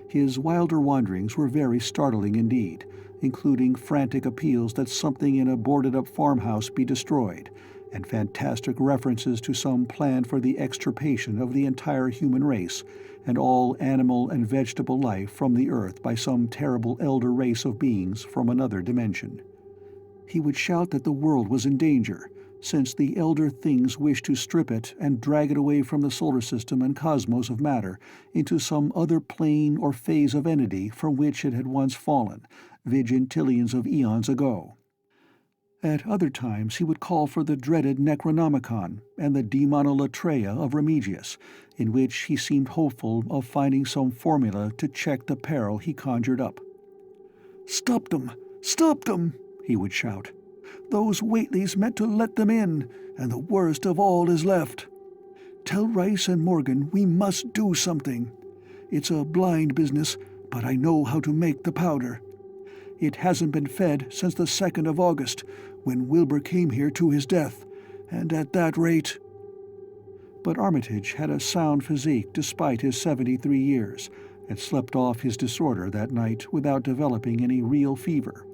His wilder wanderings were very startling indeed, including frantic appeals that something in a boarded-up farmhouse be destroyed, and fantastic references to some plan for the extirpation of the entire human race and all animal and vegetable life from the earth by some terrible elder race of beings from another dimension. He would shout that the world was in danger, since the elder things wished to strip it and drag it away from the solar system and cosmos of matter into some other plane or phase of entity from which it had once fallen, vigintillions of eons ago. At other times he would call for the dreaded Necronomicon and the Demonolatreia of Remigius, in which he seemed hopeful of finding some formula to check the peril he conjured up. "Stop them! Stop them!" he would shout. "Those Whateleys meant to let them in, and the worst of all is left. Tell Rice and Morgan we must do something. It's a blind business, but I know how to make the powder. It hasn't been fed since the 2nd of August, when Wilbur came here to his death, and at that rate—" But Armitage had a sound physique despite his 73 years, and slept off his disorder that night without developing any real fever.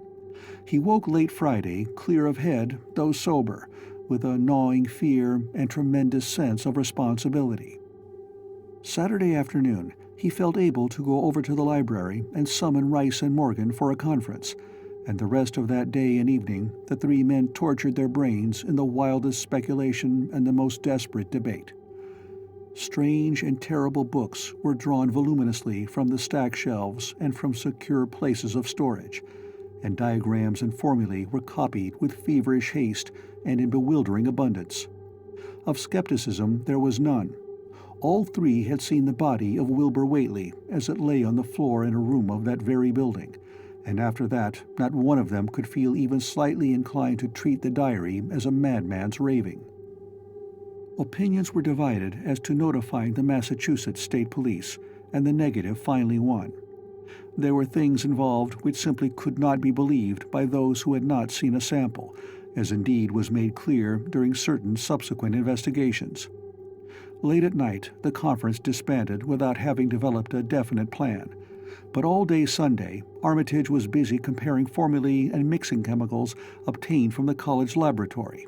He woke late Friday, clear of head, though sober, with a gnawing fear and tremendous sense of responsibility. Saturday afternoon, he felt able to go over to the library and summon Rice and Morgan for a conference, and the rest of that day and evening the three men tortured their brains in the wildest speculation and the most desperate debate. Strange and terrible books were drawn voluminously from the stack shelves and from secure places of storage, and diagrams and formulae were copied with feverish haste and in bewildering abundance. Of skepticism there was none. All three had seen the body of Wilbur Whateley as it lay on the floor in a room of that very building, and after that not one of them could feel even slightly inclined to treat the diary as a madman's raving. Opinions were divided as to notifying the Massachusetts State Police, and the negative finally won. There were things involved which simply could not be believed by those who had not seen a sample, as indeed was made clear during certain subsequent investigations. Late at night, the conference disbanded without having developed a definite plan, but all day Sunday, Armitage was busy comparing formulae and mixing chemicals obtained from the college laboratory.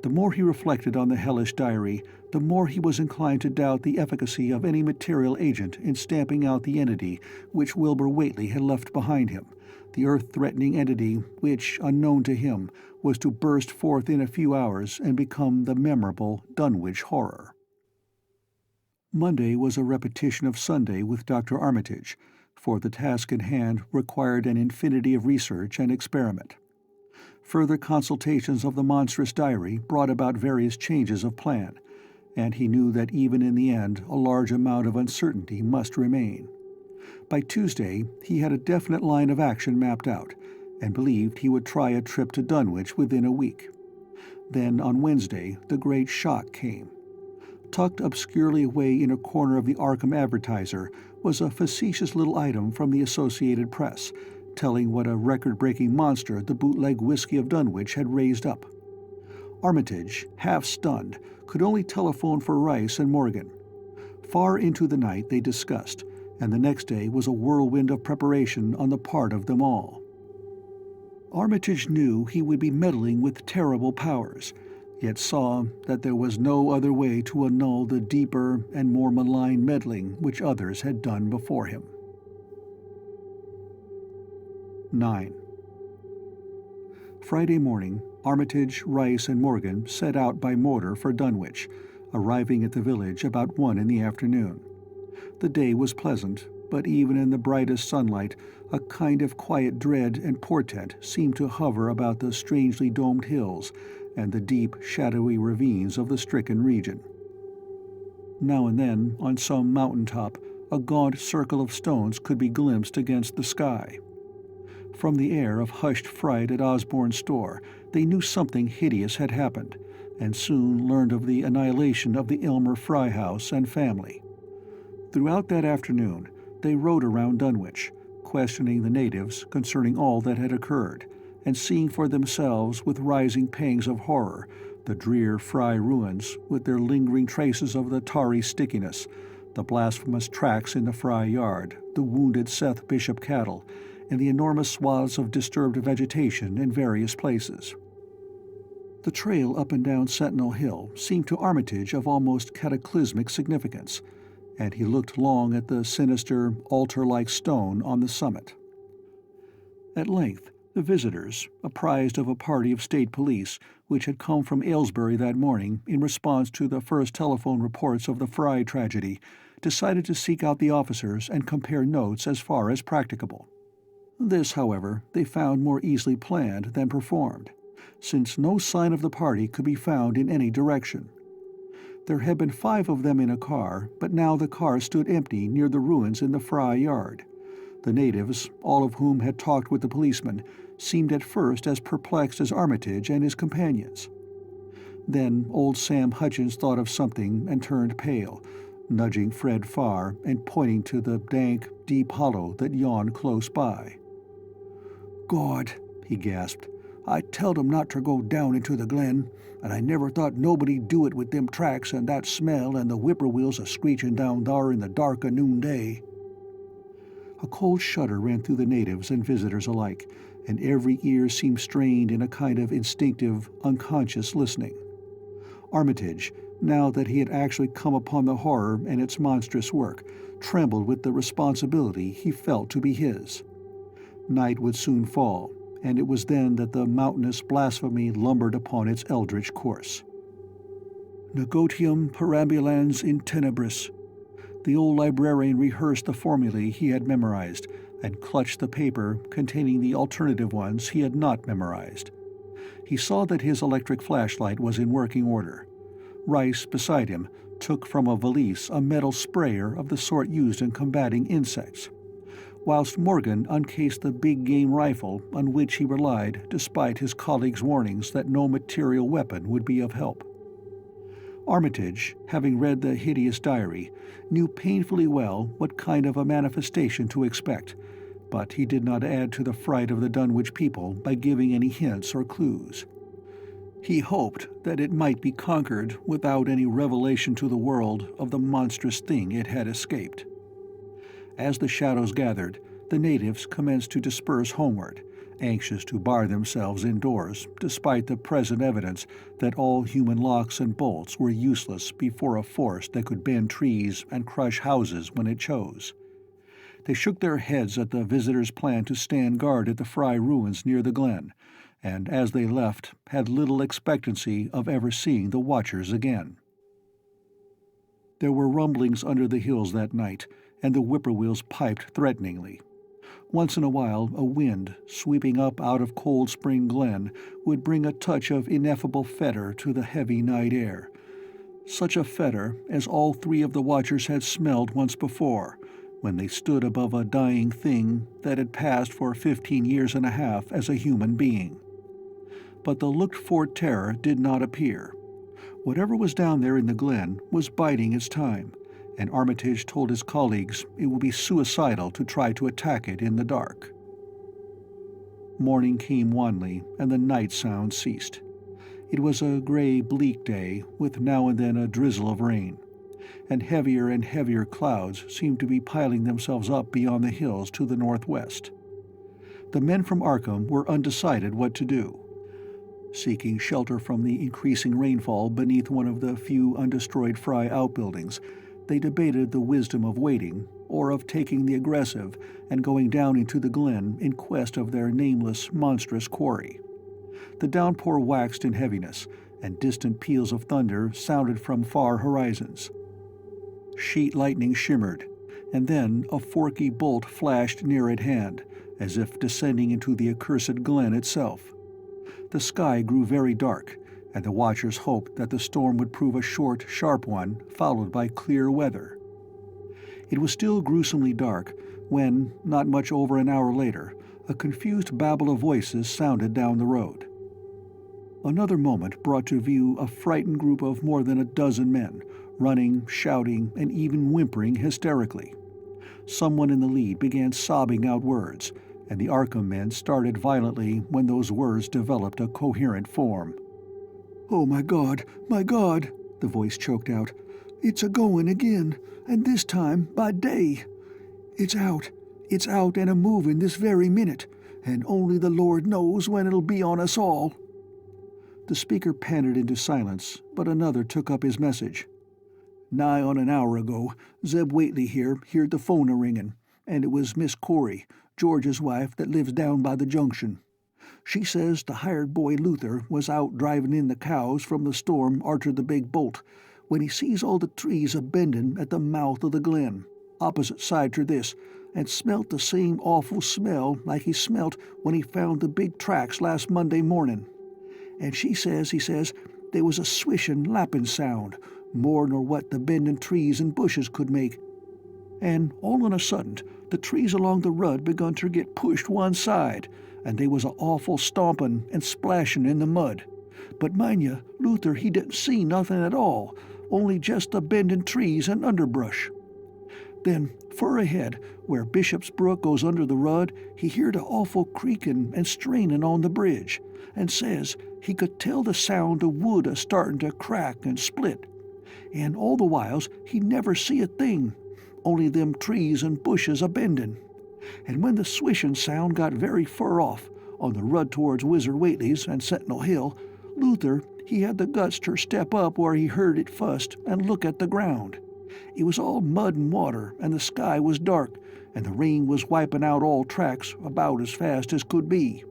The more he reflected on the hellish diary, the more he was inclined to doubt the efficacy of any material agent in stamping out the entity which Wilbur Whateley had left behind him, the earth-threatening entity which, unknown to him, was to burst forth in a few hours and become the memorable Dunwich Horror. Monday was a repetition of Sunday with Dr. Armitage, for the task in hand required an infinity of research and experiment. Further consultations of the monstrous diary brought about various changes of plan, and he knew that even in the end a large amount of uncertainty must remain. By Tuesday he had a definite line of action mapped out, and believed he would try a trip to Dunwich within a week. Then on Wednesday the great shock came. Tucked obscurely away in a corner of the Arkham Advertiser was a facetious little item from the Associated Press, telling what a record-breaking monster the bootleg whiskey of Dunwich had raised up. Armitage, half stunned, could only telephone for Rice and Morgan. Far into the night they discussed, and the next day was a whirlwind of preparation on the part of them all. Armitage knew he would be meddling with terrible powers, yet saw that there was no other way to annul the deeper and more malign meddling which others had done before him. 9. Friday morning, Armitage, Rice, and Morgan set out by motor for Dunwich, arriving at the village about 1 in the afternoon. The day was pleasant, but even in the brightest sunlight, a kind of quiet dread and portent seemed to hover about the strangely domed hills and the deep, shadowy ravines of the stricken region. Now and then, on some mountain top, a gaunt circle of stones could be glimpsed against the sky. From the air of hushed fright at Osborne's store, they knew something hideous had happened, and soon learned of the annihilation of the Elmer Fry house and family. Throughout that afternoon, they rode around Dunwich, questioning the natives concerning all that had occurred, and seeing for themselves with rising pangs of horror the drear Fry ruins with their lingering traces of the tarry stickiness, the blasphemous tracks in the Fry yard, the wounded Seth Bishop cattle, and the enormous swaths of disturbed vegetation in various places. The trail up and down Sentinel Hill seemed to Armitage of almost cataclysmic significance, and he looked long at the sinister, altar-like stone on the summit. At length, the visitors, apprised of a party of state police which had come from Aylesbury that morning in response to the first telephone reports of the Fry tragedy, decided to seek out the officers and compare notes as far as practicable. This, however, they found more easily planned than performed, since no sign of the party could be found in any direction. There had been 5 of them in a car, but now the car stood empty near the ruins in the Fry yard. The natives, all of whom had talked with the policeman, seemed at first as perplexed as Armitage and his companions. Then old Sam Hutchins thought of something and turned pale, nudging Fred Farr and pointing to the dank, deep hollow that yawned close by. "God," he gasped, "I telled 'em not ter go down into the glen, and I never thought nobody'd do it with them tracks and that smell and the whippoorwills a-screechin' down thar in the dark o' noonday." A cold shudder ran through the natives and visitors alike, and every ear seemed strained in a kind of instinctive, unconscious listening. Armitage, now that he had actually come upon the horror and its monstrous work, trembled with the responsibility he felt to be his. Night would soon fall, and it was then that the mountainous blasphemy lumbered upon its eldritch course. Negotium perambulans in tenebris. The old librarian rehearsed the formulae he had memorized, and clutched the paper containing the alternative ones he had not memorized. He saw that his electric flashlight was in working order. Rice, beside him, took from a valise a metal sprayer of the sort used in combating insects, whilst Morgan uncased the big game rifle on which he relied despite his colleagues' warnings that no material weapon would be of help. Armitage, having read the hideous diary, knew painfully well what kind of a manifestation to expect, but he did not add to the fright of the Dunwich people by giving any hints or clues. He hoped that it might be conquered without any revelation to the world of the monstrous thing it had escaped. As the shadows gathered, the natives commenced to disperse homeward, anxious to bar themselves indoors, despite the present evidence that all human locks and bolts were useless before a force that could bend trees and crush houses when it chose. They shook their heads at the visitors' plan to stand guard at the Fry ruins near the glen, and as they left, had little expectancy of ever seeing the watchers again. There were rumblings under the hills that night, and the whippoorwills piped threateningly. Once in a while, a wind, sweeping up out of Cold Spring Glen, would bring a touch of ineffable fetor to the heavy night air. Such a fetor as all three of the watchers had smelled once before, when they stood above a dying thing that had passed for 15 years and a half as a human being. But the looked-for terror did not appear. Whatever was down there in the glen was biding its time, and Armitage told his colleagues it would be suicidal to try to attack it in the dark. Morning came wanly, and the night sound ceased. It was a gray, bleak day, with now and then a drizzle of rain, and heavier clouds seemed to be piling themselves up beyond the hills to the northwest. The men from Arkham were undecided what to do. Seeking shelter from the increasing rainfall beneath one of the few undestroyed Fry outbuildings, they debated the wisdom of waiting, or of taking the aggressive and going down into the glen in quest of their nameless, monstrous quarry. The downpour waxed in heaviness, and distant peals of thunder sounded from far horizons. Sheet lightning shimmered, and then a forky bolt flashed near at hand, as if descending into the accursed glen itself. The sky grew very dark, and the watchers hoped that the storm would prove a short, sharp one, followed by clear weather. It was still gruesomely dark when, not much over an hour later, a confused babble of voices sounded down the road. Another moment brought to view a frightened group of more than a dozen men, running, shouting, and even whimpering hysterically. Someone in the lead began sobbing out words, and the Arkham men started violently when those words developed a coherent form. "Oh, my God, the voice choked out. "It's a-going again, and this time by day. It's out and a-moving this very minute, and only the Lord knows when it'll be on us all." The speaker panted into silence, but another took up his message. "Nigh on an hour ago, Zeb Whateley here heard the phone a-ringing, and it was Miss Corey, George's wife that lives down by the junction. She says the hired boy Luther was out driving in the cows from the storm arter the big bolt, when he sees all the trees a-bending at the mouth of the glen, opposite side ter this, and smelt the same awful smell like he smelt when he found the big tracks last Monday morning. And he says, there was a swishing, lapping sound, more nor what the bending trees and bushes could make. And all on a sudden, the trees along the rud begun to get pushed one side, and they was a awful stomping and splashing in the mud. But mind ye, Luther he didn't see nothing at all, only just the bending trees and underbrush. Then, fur ahead, where Bishop's Brook goes under the rud, he heard a awful creaking and straining on the bridge, and says he could tell the sound of wood a-starting to crack and split. And all the whiles he never see a thing, only them trees and bushes a-bending. And when the swishing sound got very fur off, on the rud towards Wizard Whately's and Sentinel Hill, Luther he had the guts ter step up where he heard it fust and look at the ground. It was all mud and water, and the sky was dark, and the rain was wiping out all tracks about as fast as could be.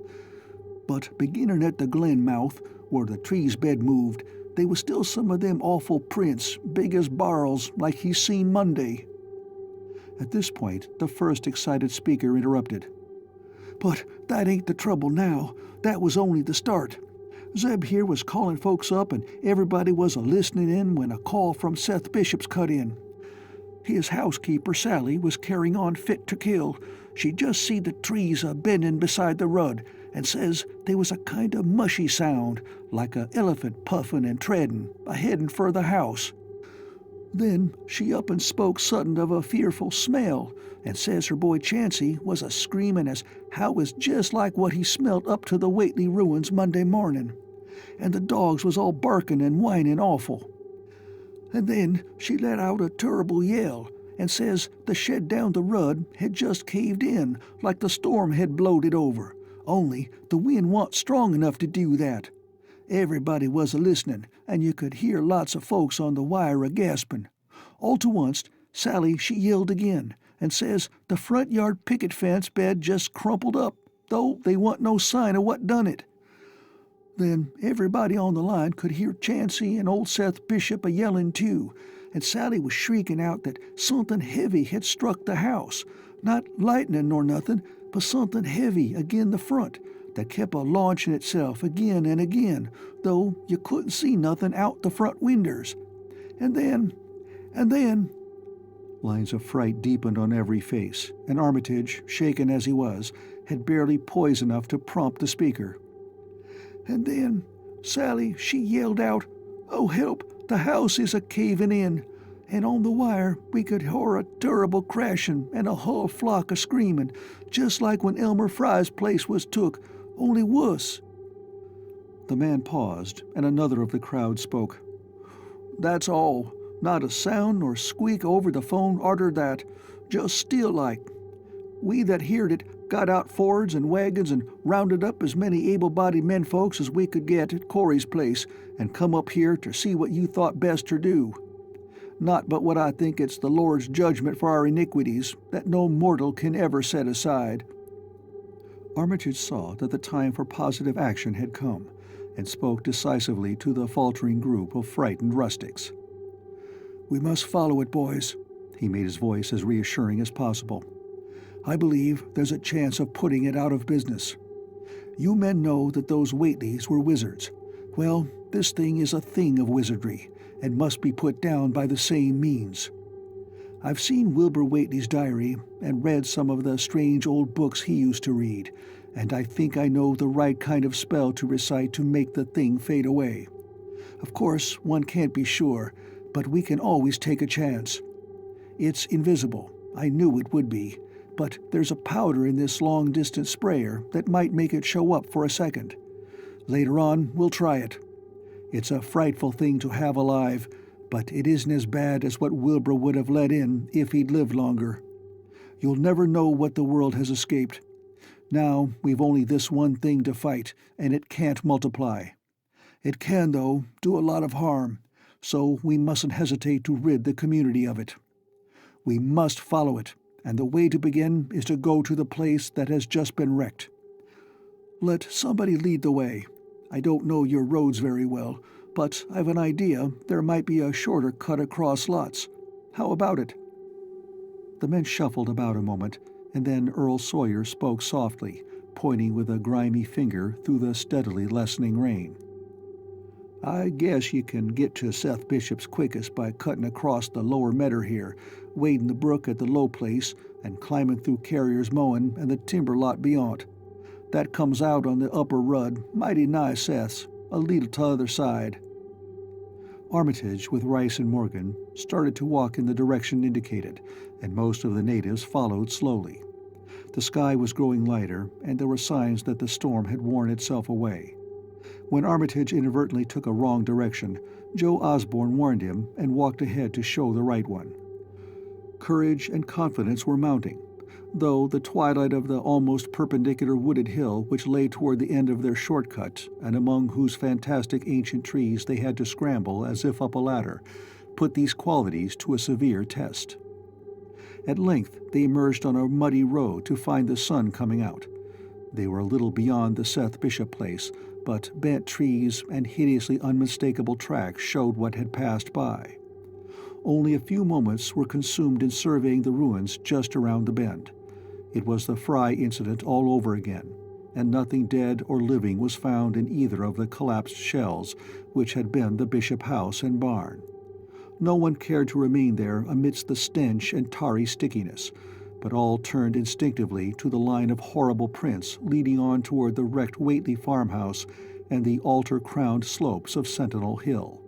But beginning at the glen mouth, where the trees bed moved, they was still some of them awful prints, big as barrels, like he seen Monday." At this point, the first excited speaker interrupted. "But that ain't the trouble now. That was only the start. Zeb here was calling folks up, and everybody was a-listening in when a call from Seth Bishop's cut in. His housekeeper, Sally, was carrying on fit to kill. She just see the trees a-bending beside the rud, and says they was a kind of mushy sound, like a elephant puffing and treading, a-heading for the house. Then she up and spoke sudden of a fearful smell, and says her boy Chancey was a-screaming as how it was just like what he smelt up to the Whately ruins Monday morning. and the dogs was all barking and whining awful. And then she let out a terrible yell, and says the shed down the road had just caved in like the storm had blowed it over, only the wind wa'n't strong enough to do that. Everybody was a-listening, and you could hear lots of folks on the wire a-gasping. All to once, Sally she yelled again, and says the front yard picket fence bed just crumpled up, though they wa'n't no sign of what done it. Then everybody on the line could hear Chansey and old Seth Bishop a-yelling too, and Sally was shrieking out that something heavy had struck the house, not lightning nor nothing, but something heavy agin the front that kept a-launching itself again and again, though you couldn't see nothing out the front winders. And then... Lines of fright deepened on every face, and Armitage, shaken as he was, had barely poise enough to prompt the speaker. And then Sally she yelled out, "Oh help, the house is a-caving in," and on the wire we could hear a terrible crashing and a whole flock a-screaming, just like when Elmer Fry's place was took, only wuss. The man paused, and another of the crowd spoke. "That's all. Not a sound nor squeak over the phone arter that, just still like. We that heard it got out Fords and wagons and rounded up as many able-bodied menfolks as we could get at Corey's place and come up here to see what you thought best ter do. Not but what I think it's the Lord's judgment for our iniquities that no mortal can ever set aside." Armitage saw that the time for positive action had come, and spoke decisively to the faltering group of frightened rustics. "We must follow it, boys." He made his voice as reassuring as possible. "I believe there's a chance of putting it out of business. You men know that those Whateleys were wizards. Well, this thing is a thing of wizardry, and must be put down by the same means. I've seen Wilbur Whateley's diary, and read some of the strange old books he used to read, and I think I know the right kind of spell to recite to make the thing fade away. Of course, one can't be sure, but we can always take a chance. It's invisible, I knew it would be, but there's a powder in this long-distance sprayer that might make it show up for a second. Later on, we'll try it. It's a frightful thing to have alive, but it isn't as bad as what Wilbur would have let in if he'd lived longer. You'll never know what the world has escaped. Now we've only this one thing to fight, and it can't multiply. It can, though, do a lot of harm, so we mustn't hesitate to rid the community of it. We must follow it, and the way to begin is to go to the place that has just been wrecked. Let somebody lead the way. I don't know your roads very well, but I've an idea there might be a shorter cut across lots. How about it?" The men shuffled about a moment, and then Earl Sawyer spoke softly, pointing with a grimy finger through the steadily lessening rain. "I guess you can get to Seth Bishop's quickest by cutting across the lower medder here, wading the brook at the low place, and climbing through Carrier's mowing and the timber lot beyond. That comes out on the upper rud, mighty nigh Seth's, a leetle t'other side." Armitage, with Rice and Morgan, started to walk in the direction indicated, and most of the natives followed slowly. The sky was growing lighter, and there were signs that the storm had worn itself away. When Armitage inadvertently took a wrong direction, Joe Osborne warned him and walked ahead to show the right one. Courage and confidence were mounting, though the twilight of the almost perpendicular wooded hill which lay toward the end of their shortcut, and among whose fantastic ancient trees they had to scramble as if up a ladder, put these qualities to a severe test. At length they emerged on a muddy road to find the sun coming out. They were a little beyond the Seth Bishop place, but bent trees and hideously unmistakable tracks showed what had passed by. Only a few moments were consumed in surveying the ruins just around the bend. It was the Fry incident all over again, and nothing dead or living was found in either of the collapsed shells which had been the Bishop house and barn. No one cared to remain there amidst the stench and tarry stickiness, but all turned instinctively to the line of horrible prints leading on toward the wrecked Whateley farmhouse and the altar-crowned slopes of Sentinel Hill.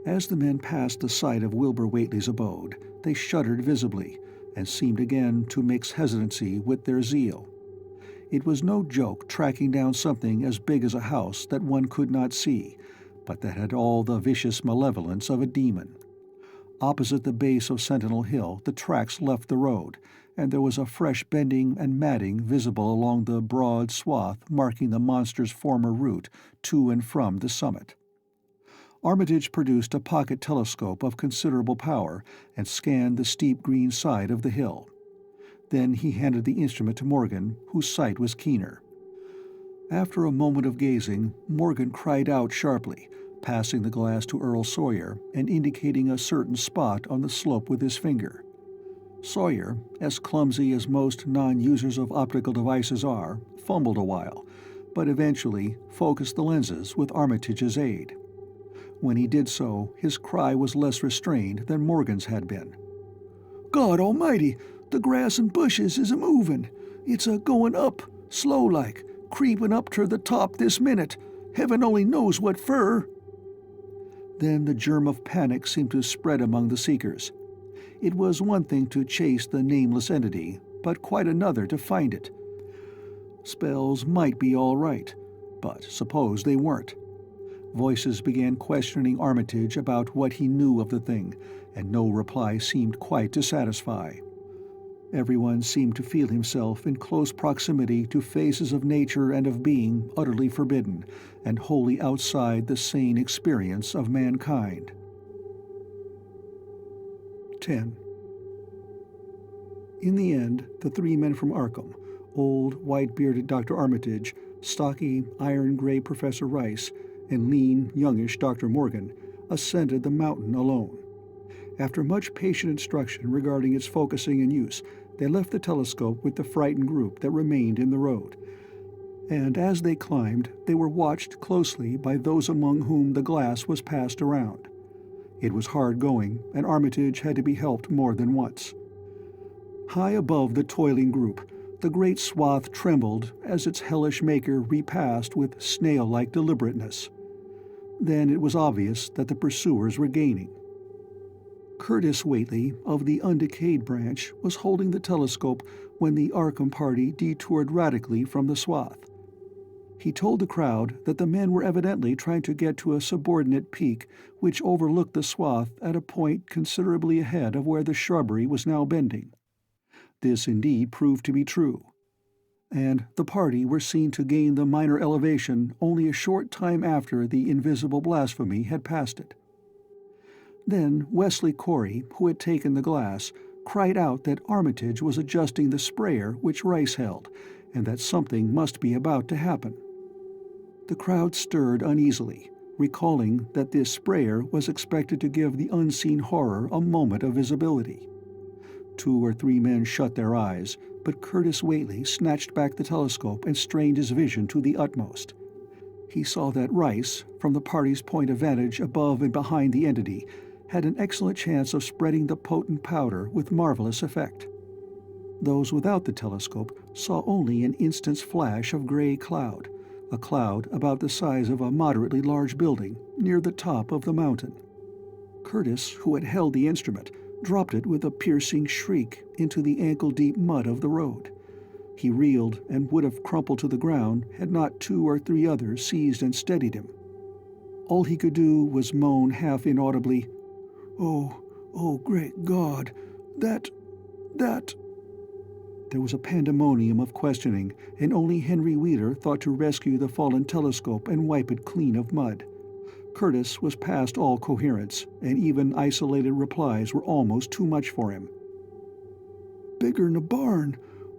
As the men passed the site of Wilbur Whateley's abode, they shuddered visibly, and seemed again to mix hesitancy with their zeal. It was no joke tracking down something as big as a house that one could not see, but that had all the vicious malevolence of a demon. Opposite the base of Sentinel Hill, the tracks left the road, and there was a fresh bending and matting visible along the broad swath marking the monster's former route to and from the summit. Armitage produced a pocket telescope of considerable power and scanned the steep green side of the hill. Then he handed the instrument to Morgan, whose sight was keener. After a moment of gazing, Morgan cried out sharply, passing the glass to Earl Sawyer and indicating a certain spot on the slope with his finger. Sawyer, as clumsy as most non-users of optical devices are, fumbled a while, but eventually focused the lenses with Armitage's aid. When he did so, his cry was less restrained than Morgan's had been. "God almighty, the grass and bushes is a-movin'. It's a-goin' up, slow-like, creepin' up ter the top this minute. Heaven only knows what fer." Then the germ of panic seemed to spread among the seekers. It was one thing to chase the nameless entity, but quite another to find it. Spells might be all right, but suppose they weren't. Voices began questioning Armitage about what he knew of the thing, and no reply seemed quite to satisfy. Everyone seemed to feel himself in close proximity to phases of nature and of being utterly forbidden, and wholly outside the sane experience of mankind. 10. In the end, the three men from Arkham, old, white-bearded Dr. Armitage, stocky, iron-gray Professor Rice, and lean, youngish Dr. Morgan, ascended the mountain alone. After much patient instruction regarding its focusing and use, they left the telescope with the frightened group that remained in the road. And as they climbed, they were watched closely by those among whom the glass was passed around. It was hard going, and Armitage had to be helped more than once. High above the toiling group, the great swath trembled as its hellish maker repassed with snail-like deliberateness. Then it was obvious that the pursuers were gaining. Curtis Whateley, of the undecayed branch, was holding the telescope when the Arkham party detoured radically from the swath. He told the crowd that the men were evidently trying to get to a subordinate peak which overlooked the swath at a point considerably ahead of where the shrubbery was now bending. This indeed proved to be true, and the party were seen to gain the minor elevation only a short time after the invisible blasphemy had passed it. Then Wesley Corey, who had taken the glass, cried out that Armitage was adjusting the sprayer which Rice held, and that something must be about to happen. The crowd stirred uneasily, recalling that this sprayer was expected to give the unseen horror a moment of visibility. 2 or 3 men shut their eyes, but Curtis Whateley snatched back the telescope and strained his vision to the utmost. He saw that Rice, from the party's point of vantage above and behind the entity, had an excellent chance of spreading the potent powder with marvelous effect. Those without the telescope saw only an instant's flash of gray cloud, a cloud about the size of a moderately large building, near the top of the mountain. Curtis, who had held the instrument, dropped it with a piercing shriek into the ankle-deep mud of the road. He reeled and would have crumpled to the ground had not 2 or 3 others seized and steadied him. All he could do was moan half inaudibly, Oh, great God, that... There was a pandemonium of questioning, and only Henry Wheeler thought to rescue the fallen telescope and wipe it clean of mud. Curtis was past all coherence, and even isolated replies were almost too much for him. "Bigger'n a barn,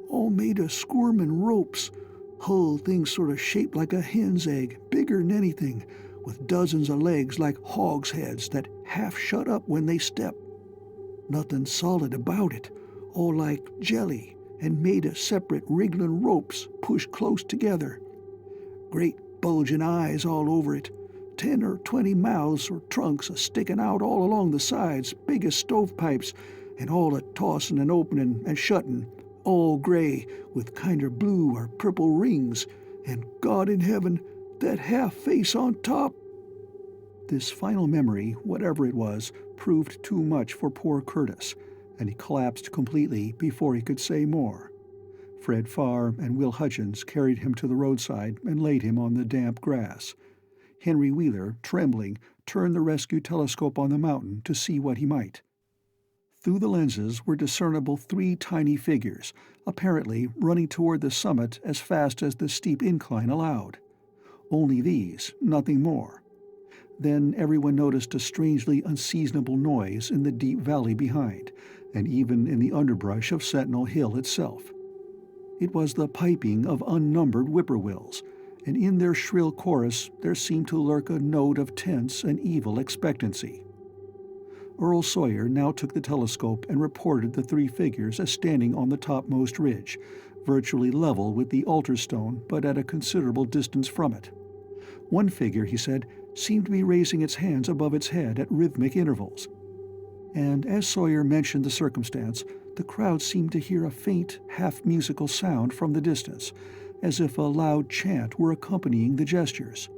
all made of squirmin' ropes. Hull thing sort of shaped like a hen's egg, bigger'n anything, with dozens of legs like hogs' heads that half shut up when they step. Nothing solid about it, all like jelly, and made of separate wriggling ropes pushed close together. Great bulging eyes all over it, 10 or 20 mouths or trunks a-sticking out all along the sides, big as stovepipes, and all a-tossin' and opening and shutting, all gray, with kinder blue or purple rings, and God in heaven, that half-face on top." This final memory, whatever it was, proved too much for poor Curtis, and he collapsed completely before he could say more. Fred Farr and Will Hutchins carried him to the roadside and laid him on the damp grass. Henry Wheeler, trembling, turned the rescue telescope on the mountain to see what he might. Through the lenses were discernible 3 tiny figures, apparently running toward the summit as fast as the steep incline allowed. Only these, nothing more. Then everyone noticed a strangely unseasonable noise in the deep valley behind, and even in the underbrush of Sentinel Hill itself. It was the piping of unnumbered whippoorwills, and in their shrill chorus there seemed to lurk a note of tense and evil expectancy. Earl Sawyer now took the telescope and reported the 3 figures as standing on the topmost ridge, virtually level with the altar stone but at a considerable distance from it. One figure, he said, seemed to be raising its hands above its head at rhythmic intervals. And as Sawyer mentioned the circumstance, the crowd seemed to hear a faint, half-musical sound from the distance, as if a loud chant were accompanying the gestures.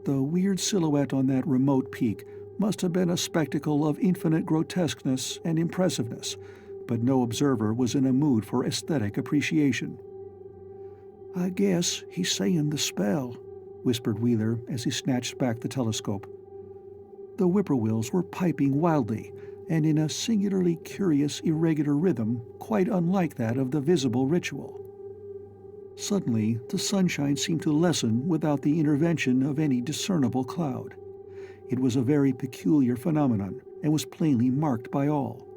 The weird silhouette on that remote peak must have been a spectacle of infinite grotesqueness and impressiveness, but no observer was in a mood for aesthetic appreciation. "I guess he's saying the spell," whispered Wheeler as he snatched back the telescope. The whippoorwills were piping wildly, and in a singularly curious, irregular rhythm, quite unlike that of the visible ritual. Suddenly, the sunshine seemed to lessen without the intervention of any discernible cloud. It was a very peculiar phenomenon, and was plainly marked by all.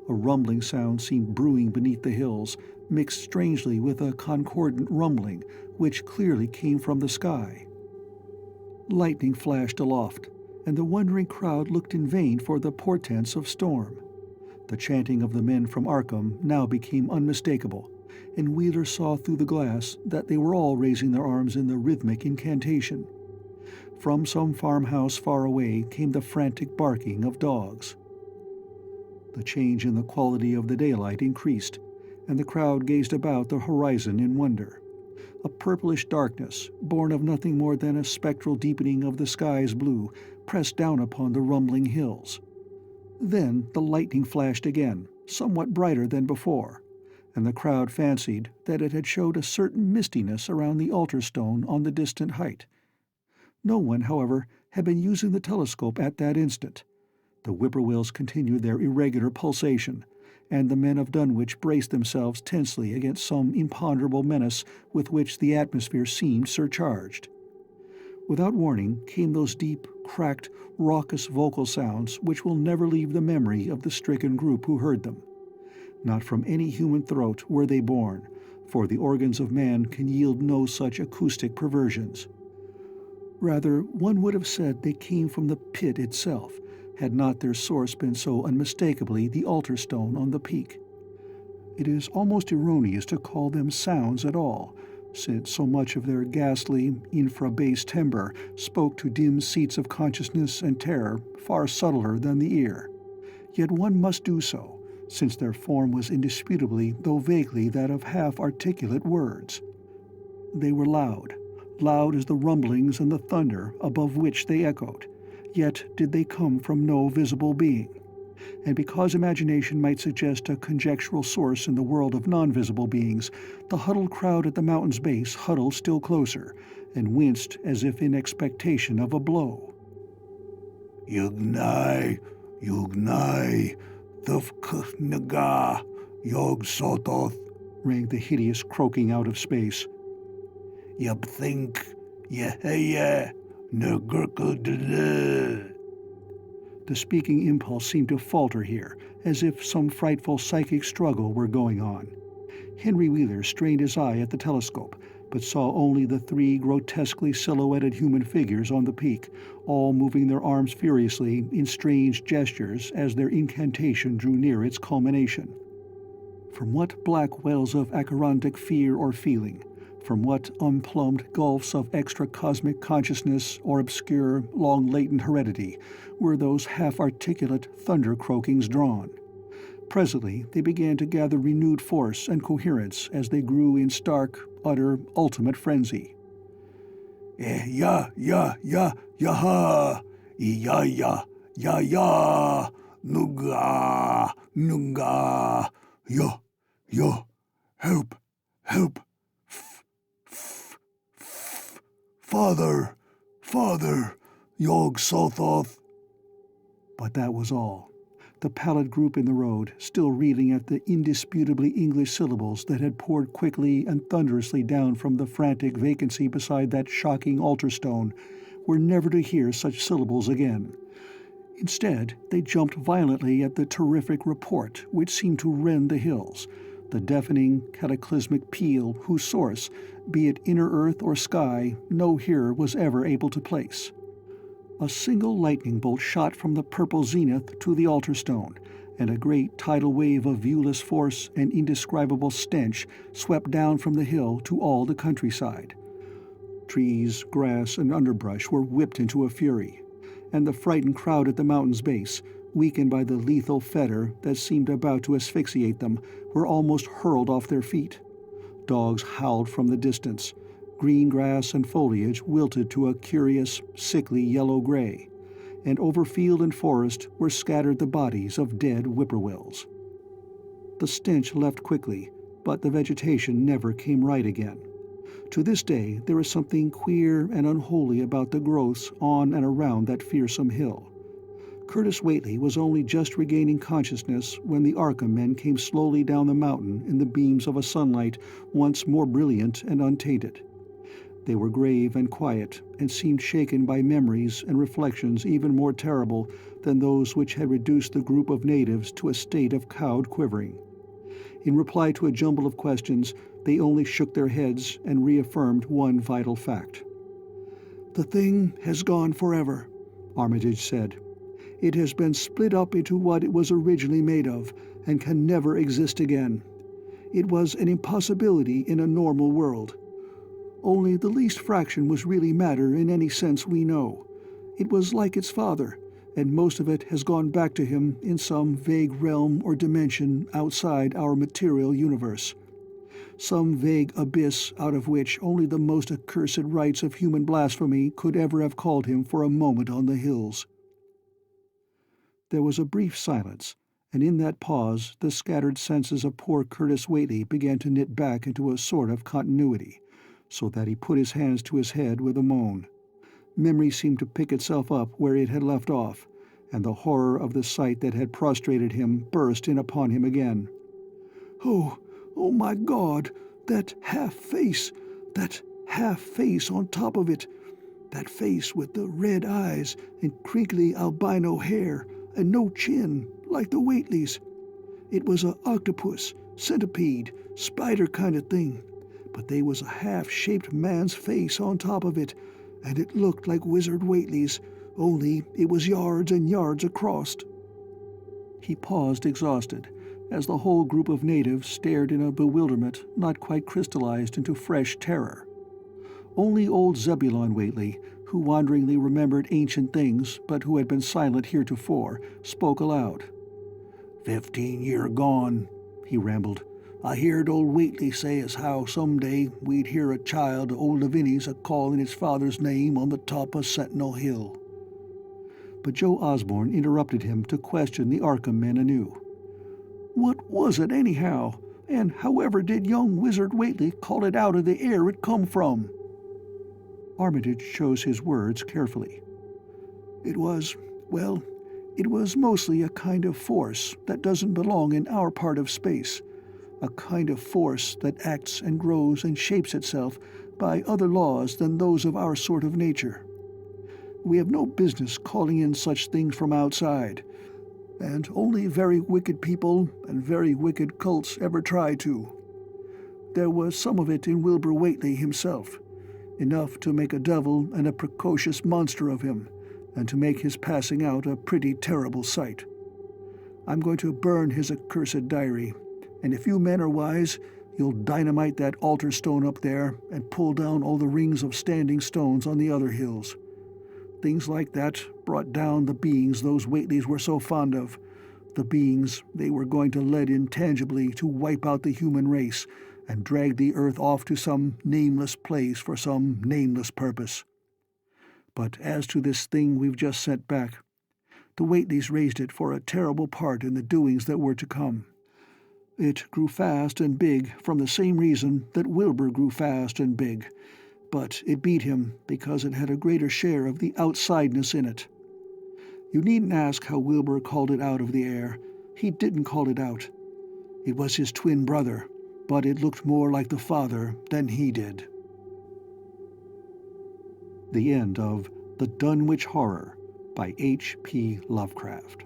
A rumbling sound seemed brewing beneath the hills, mixed strangely with a concordant rumbling, which clearly came from the sky. Lightning flashed aloft, and the wondering crowd looked in vain for the portents of storm. The chanting of the men from Arkham now became unmistakable, and Wheeler saw through the glass that they were all raising their arms in the rhythmic incantation. From some farmhouse far away came the frantic barking of dogs. The change in the quality of the daylight increased, and the crowd gazed about the horizon in wonder. A purplish darkness, born of nothing more than a spectral deepening of the sky's blue, pressed down upon the rumbling hills. Then the lightning flashed again, somewhat brighter than before, and the crowd fancied that it had showed a certain mistiness around the altar stone on the distant height. No one, however, had been using the telescope at that instant. The whippoorwills continued their irregular pulsation, and the men of Dunwich braced themselves tensely against some imponderable menace with which the atmosphere seemed surcharged. Without warning came those deep, cracked, raucous vocal sounds which will never leave the memory of the stricken group who heard them. Not from any human throat were they born, for the organs of man can yield no such acoustic perversions. Rather, one would have said they came from the pit itself, had not their source been so unmistakably the altar stone on the peak. It is almost erroneous to call them sounds at all, since so much of their ghastly, infra-bass timbre spoke to dim seats of consciousness and terror far subtler than the ear. Yet one must do so, since their form was indisputably, though vaguely, that of half-articulate words. They were loud as the rumblings and the thunder above which they echoed, yet did they come from no visible being. And because imagination might suggest a conjectural source in the world of non-visible beings, the huddled crowd at the mountain's base huddled still closer, and winced as if in expectation of a blow. Yugnai, thufknaga, Yog Sototh, rang the hideous croaking out of space. Yabthink, Yeheye, Nagurkudle. The speaking impulse seemed to falter here, as if some frightful psychic struggle were going on. Henry Wheeler strained his eye at the telescope, but saw only the 3 grotesquely silhouetted human figures on the peak, all moving their arms furiously in strange gestures as their incantation drew near its culmination. From what black wells of acherontic fear or feeling, from what unplumbed gulfs of extra-cosmic consciousness or obscure, long-latent heredity were those half-articulate thunder-croakings drawn? Presently they began to gather renewed force and coherence as they grew in stark, utter, ultimate frenzy. Ya, yaha, ya, nuga, yo, help, help. Father, father, Yog Sothoth. But that was all. The pallid group in the road, still reeling at the indisputably English syllables that had poured quickly and thunderously down from the frantic vacancy beside that shocking altar stone, were never to hear such syllables again. Instead, they jumped violently at the terrific report which seemed to rend the hills, the deafening, cataclysmic peal whose source, be it inner earth or sky, no hearer was ever able to place. A single lightning bolt shot from the purple zenith to the altar stone, and a great tidal wave of viewless force and indescribable stench swept down from the hill to all the countryside. Trees, grass, and underbrush were whipped into a fury, and the frightened crowd at the mountain's base, weakened by the lethal fetter that seemed about to asphyxiate them, were almost hurled off their feet. Dogs howled from the distance. Green grass and foliage wilted to a curious, sickly yellow-gray, and over field and forest were scattered the bodies of dead whippoorwills. The stench left quickly, but the vegetation never came right again. To this day there is something queer and unholy about the growths on and around that fearsome hill. Curtis Whateley was only just regaining consciousness when the Arkham men came slowly down the mountain in the beams of a sunlight once more brilliant and untainted. They were grave and quiet, and seemed shaken by memories and reflections even more terrible than those which had reduced the group of natives to a state of cowed quivering. In reply to a jumble of questions, they only shook their heads and reaffirmed one vital fact. "The thing has gone forever," Armitage said. "It has been split up into what it was originally made of, and can never exist again. It was an impossibility in a normal world. Only the least fraction was really matter in any sense we know. It was like its father, and most of it has gone back to him in some vague realm or dimension outside our material universe. Some vague abyss out of which only the most accursed rites of human blasphemy could ever have called him for a moment on the hills." There was a brief silence, and in that pause the scattered senses of poor Curtis Whateley began to knit back into a sort of continuity, so that he put his hands to his head with a moan. Memory seemed to pick itself up where it had left off, and the horror of the sight that had prostrated him burst in upon him again. Oh my God, that half-face on top of it, that face with the red eyes and crinkly albino hair and no chin, like the Whateleys. It was a octopus, centipede, spider kind of thing, but they was a half-shaped man's face on top of it, and it looked like Wizard Whateley's, only it was yards and yards across." He paused exhausted, as the whole group of natives stared in a bewilderment not quite crystallized into fresh terror. Only old Zebulon Whateley, who wanderingly remembered ancient things but who had been silent heretofore, spoke aloud. 15 year gone," he rambled. "I heard old Whateley say as how some day we'd hear a child of old Lavinia's a-calling its father's name on the top of Sentinel Hill." But Joe Osborne interrupted him to question the Arkham men anew. "What was it, anyhow? And however did young Wizard Whateley call it out of the air it come from?" Armitage chose his words carefully. It was mostly a kind of force that doesn't belong in our part of space. A kind of force that acts and grows and shapes itself by other laws than those of our sort of nature. We have no business calling in such things from outside, and only very wicked people and very wicked cults ever try to. There was some of it in Wilbur Whateley himself, enough to make a devil and a precocious monster of him, and to make his passing out a pretty terrible sight. I'm going to burn his accursed diary, and if you men are wise, you'll dynamite that altar stone up there and pull down all the rings of standing stones on the other hills. Things like that brought down the beings those Whateleys were so fond of, the beings they were going to let in tangibly to wipe out the human race and drag the earth off to some nameless place for some nameless purpose. But as to this thing we've just sent back, the Whateleys raised it for a terrible part in the doings that were to come. It grew fast and big from the same reason that Wilbur grew fast and big, but it beat him because it had a greater share of the outsideness in it. You needn't ask how Wilbur called it out of the air. He didn't call it out. It was his twin brother, but it looked more like the father than he did. The end of The Dunwich Horror by H.P. Lovecraft.